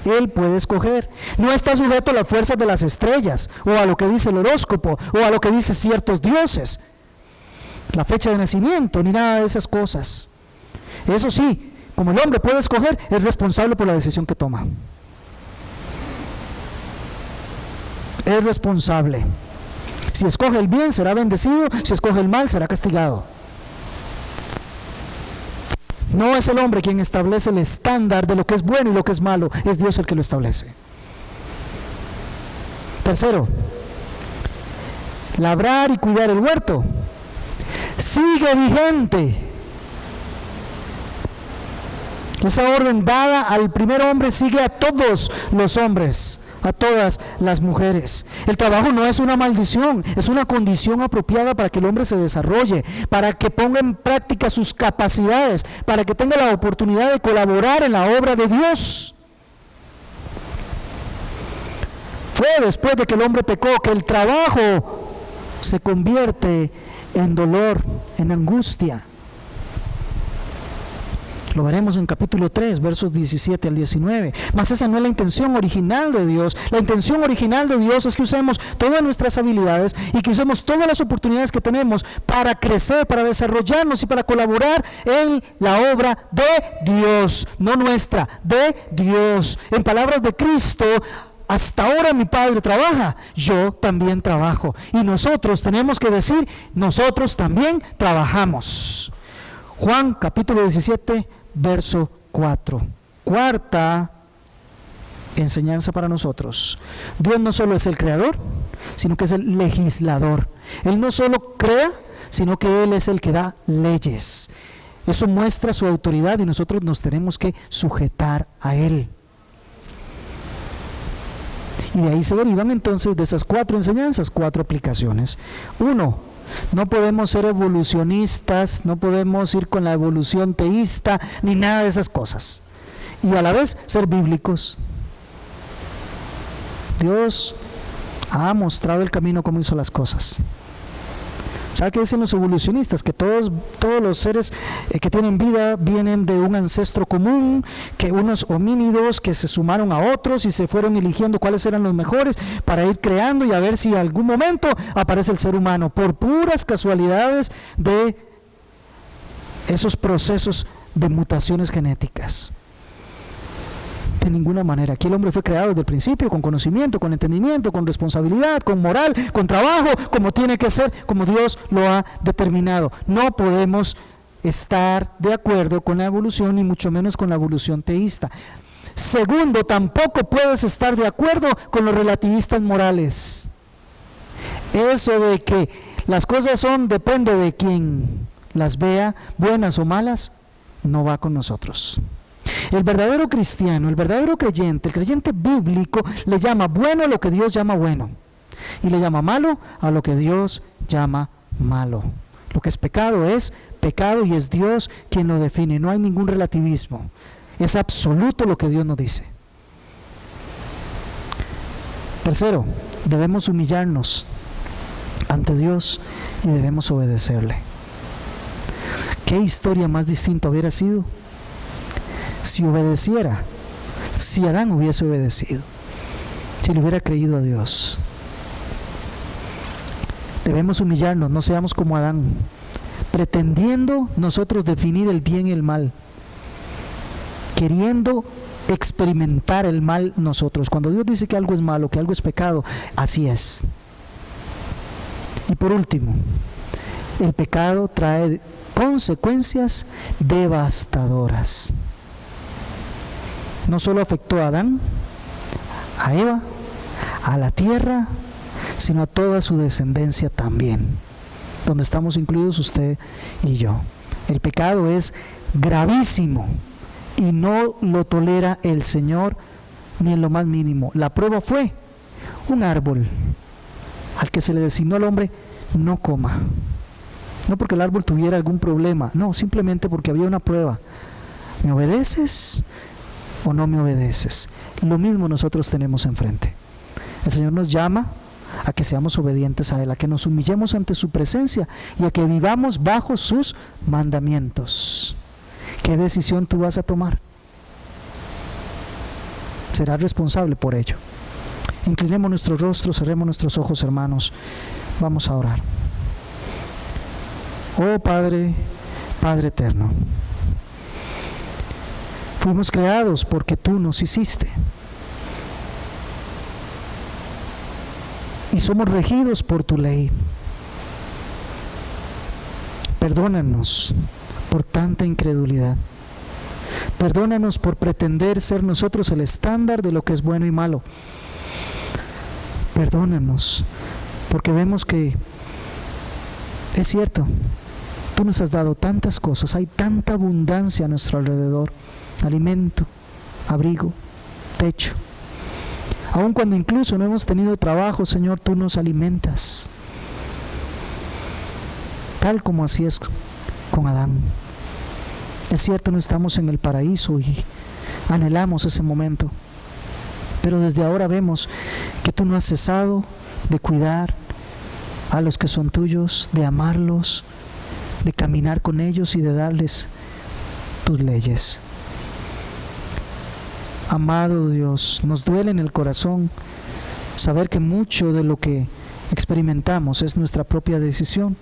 Él puede escoger. No está sujeto a las fuerzas de las estrellas, o a lo que dice el horóscopo, o a lo que dice ciertos dioses, la fecha de nacimiento, ni nada de esas cosas. Eso sí, como el hombre puede escoger, es responsable por la decisión que toma. Es responsable. Si escoge el bien, será bendecido. Si escoge el mal, será castigado. No es el hombre quien establece el estándar de lo que es bueno y lo que es malo. Es Dios el que lo establece. Tercero, labrar y cuidar el huerto sigue vigente. Esa orden dada al primer hombre sigue a todos los hombres a todas las mujeres. El trabajo no es una maldición, es una condición apropiada para que el hombre se desarrolle, para que ponga en práctica sus capacidades, para que tenga la oportunidad de colaborar en la obra de Dios. Fue después de que el hombre pecó que el trabajo se convierte en dolor, en angustia. Lo veremos en capítulo 3, versos 17 al 19. Mas esa no es la intención original de Dios. La intención original de Dios es que usemos todas nuestras habilidades y que usemos todas las oportunidades que tenemos para crecer, para desarrollarnos y para colaborar en la obra de Dios, no nuestra, de Dios. En palabras de Cristo, hasta ahora mi Padre trabaja, yo también trabajo. Y nosotros tenemos que decir, nosotros también trabajamos. Juan capítulo 17, verso 4. Cuarta enseñanza para nosotros. Dios no solo es el creador, sino que es el legislador. Él no solo crea, sino que Él es el que da leyes. Eso muestra su autoridad y nosotros nos tenemos que sujetar a Él. Y de ahí se derivan entonces de esas 4 enseñanzas, 4 aplicaciones. 1. No podemos ser evolucionistas, no podemos ir con la evolución teísta, ni nada de esas cosas. Y a la vez ser bíblicos. Dios ha mostrado el camino como hizo las cosas. ¿Sabe qué dicen los evolucionistas? Que todos los seres que tienen vida vienen de un ancestro común, que unos homínidos que se sumaron a otros y se fueron eligiendo cuáles eran los mejores para ir creando y a ver si en algún momento aparece el ser humano, por puras casualidades de esos procesos de mutaciones genéticas. De ninguna manera. Aquí el hombre fue creado desde el principio con conocimiento, con entendimiento, con responsabilidad, con moral, con trabajo, como tiene que ser, como Dios lo ha determinado. No podemos estar de acuerdo con la evolución, ni mucho menos con la evolución teísta. Segundo, tampoco puedes estar de acuerdo con los relativistas morales. Eso de que las cosas depende de quien las vea, buenas o malas, no va con nosotros. El verdadero cristiano, el verdadero creyente, el creyente bíblico le llama bueno a lo que Dios llama bueno y le llama malo a lo que Dios llama malo. Lo que es pecado y es Dios quien lo define, no hay ningún relativismo, es absoluto lo que Dios nos dice. Tercero, debemos humillarnos ante Dios y debemos obedecerle. ¿Qué historia más distinta hubiera sido si obedeciera, si Adán hubiese obedecido, si le hubiera creído a Dios? Debemos humillarnos, no seamos como Adán, pretendiendo nosotros definir el bien y el mal, queriendo experimentar el mal nosotros. Cuando Dios dice que algo es malo, que algo es pecado, así es. Y por último, el pecado trae consecuencias devastadoras. No solo afectó a Adán, a Eva, a la tierra, sino a toda su descendencia también, donde estamos incluidos usted y yo. El pecado es gravísimo y no lo tolera el Señor ni en lo más mínimo. La prueba fue un árbol al que se le designó al hombre: no coma. No porque el árbol tuviera algún problema, no, simplemente porque había una prueba. ¿Me obedeces o no me obedeces? Lo mismo nosotros tenemos enfrente. El Señor nos llama a que seamos obedientes a Él, a que nos humillemos ante su presencia y a que vivamos bajo sus mandamientos. ¿Qué decisión tú vas a tomar? Serás responsable por ello. Inclinemos nuestros rostros, cerremos nuestros ojos, hermanos. Vamos a orar. Oh Padre, Padre eterno, fuimos creados porque tú nos hiciste. Y somos regidos por tu ley. Perdónanos por tanta incredulidad. Perdónanos por pretender ser nosotros el estándar de lo que es bueno y malo. Perdónanos porque vemos que es cierto, tú nos has dado tantas cosas, hay tanta abundancia a nuestro alrededor: alimento, abrigo, techo. Aun cuando incluso no hemos tenido trabajo, Señor, tú nos alimentas. Tal como así es con Adán. Es cierto, no estamos en el paraíso y anhelamos ese momento, pero desde ahora vemos que tú no has cesado de cuidar a los que son tuyos, de amarlos, de caminar con ellos y de darles tus leyes. Amado Dios, nos duele en el corazón saber que mucho de lo que experimentamos es nuestra propia decisión,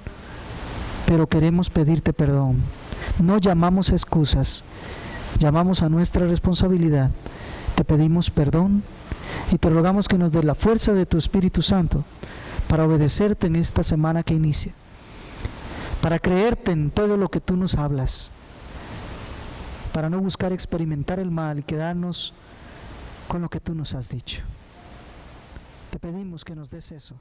pero queremos pedirte perdón. No llamamos a excusas, llamamos a nuestra responsabilidad. Te pedimos perdón y te rogamos que nos des la fuerza de tu Espíritu Santo para obedecerte en esta semana que inicia, para creerte en todo lo que tú nos hablas, para no buscar experimentar el mal y quedarnos con lo que tú nos has dicho. Te pedimos que nos des eso.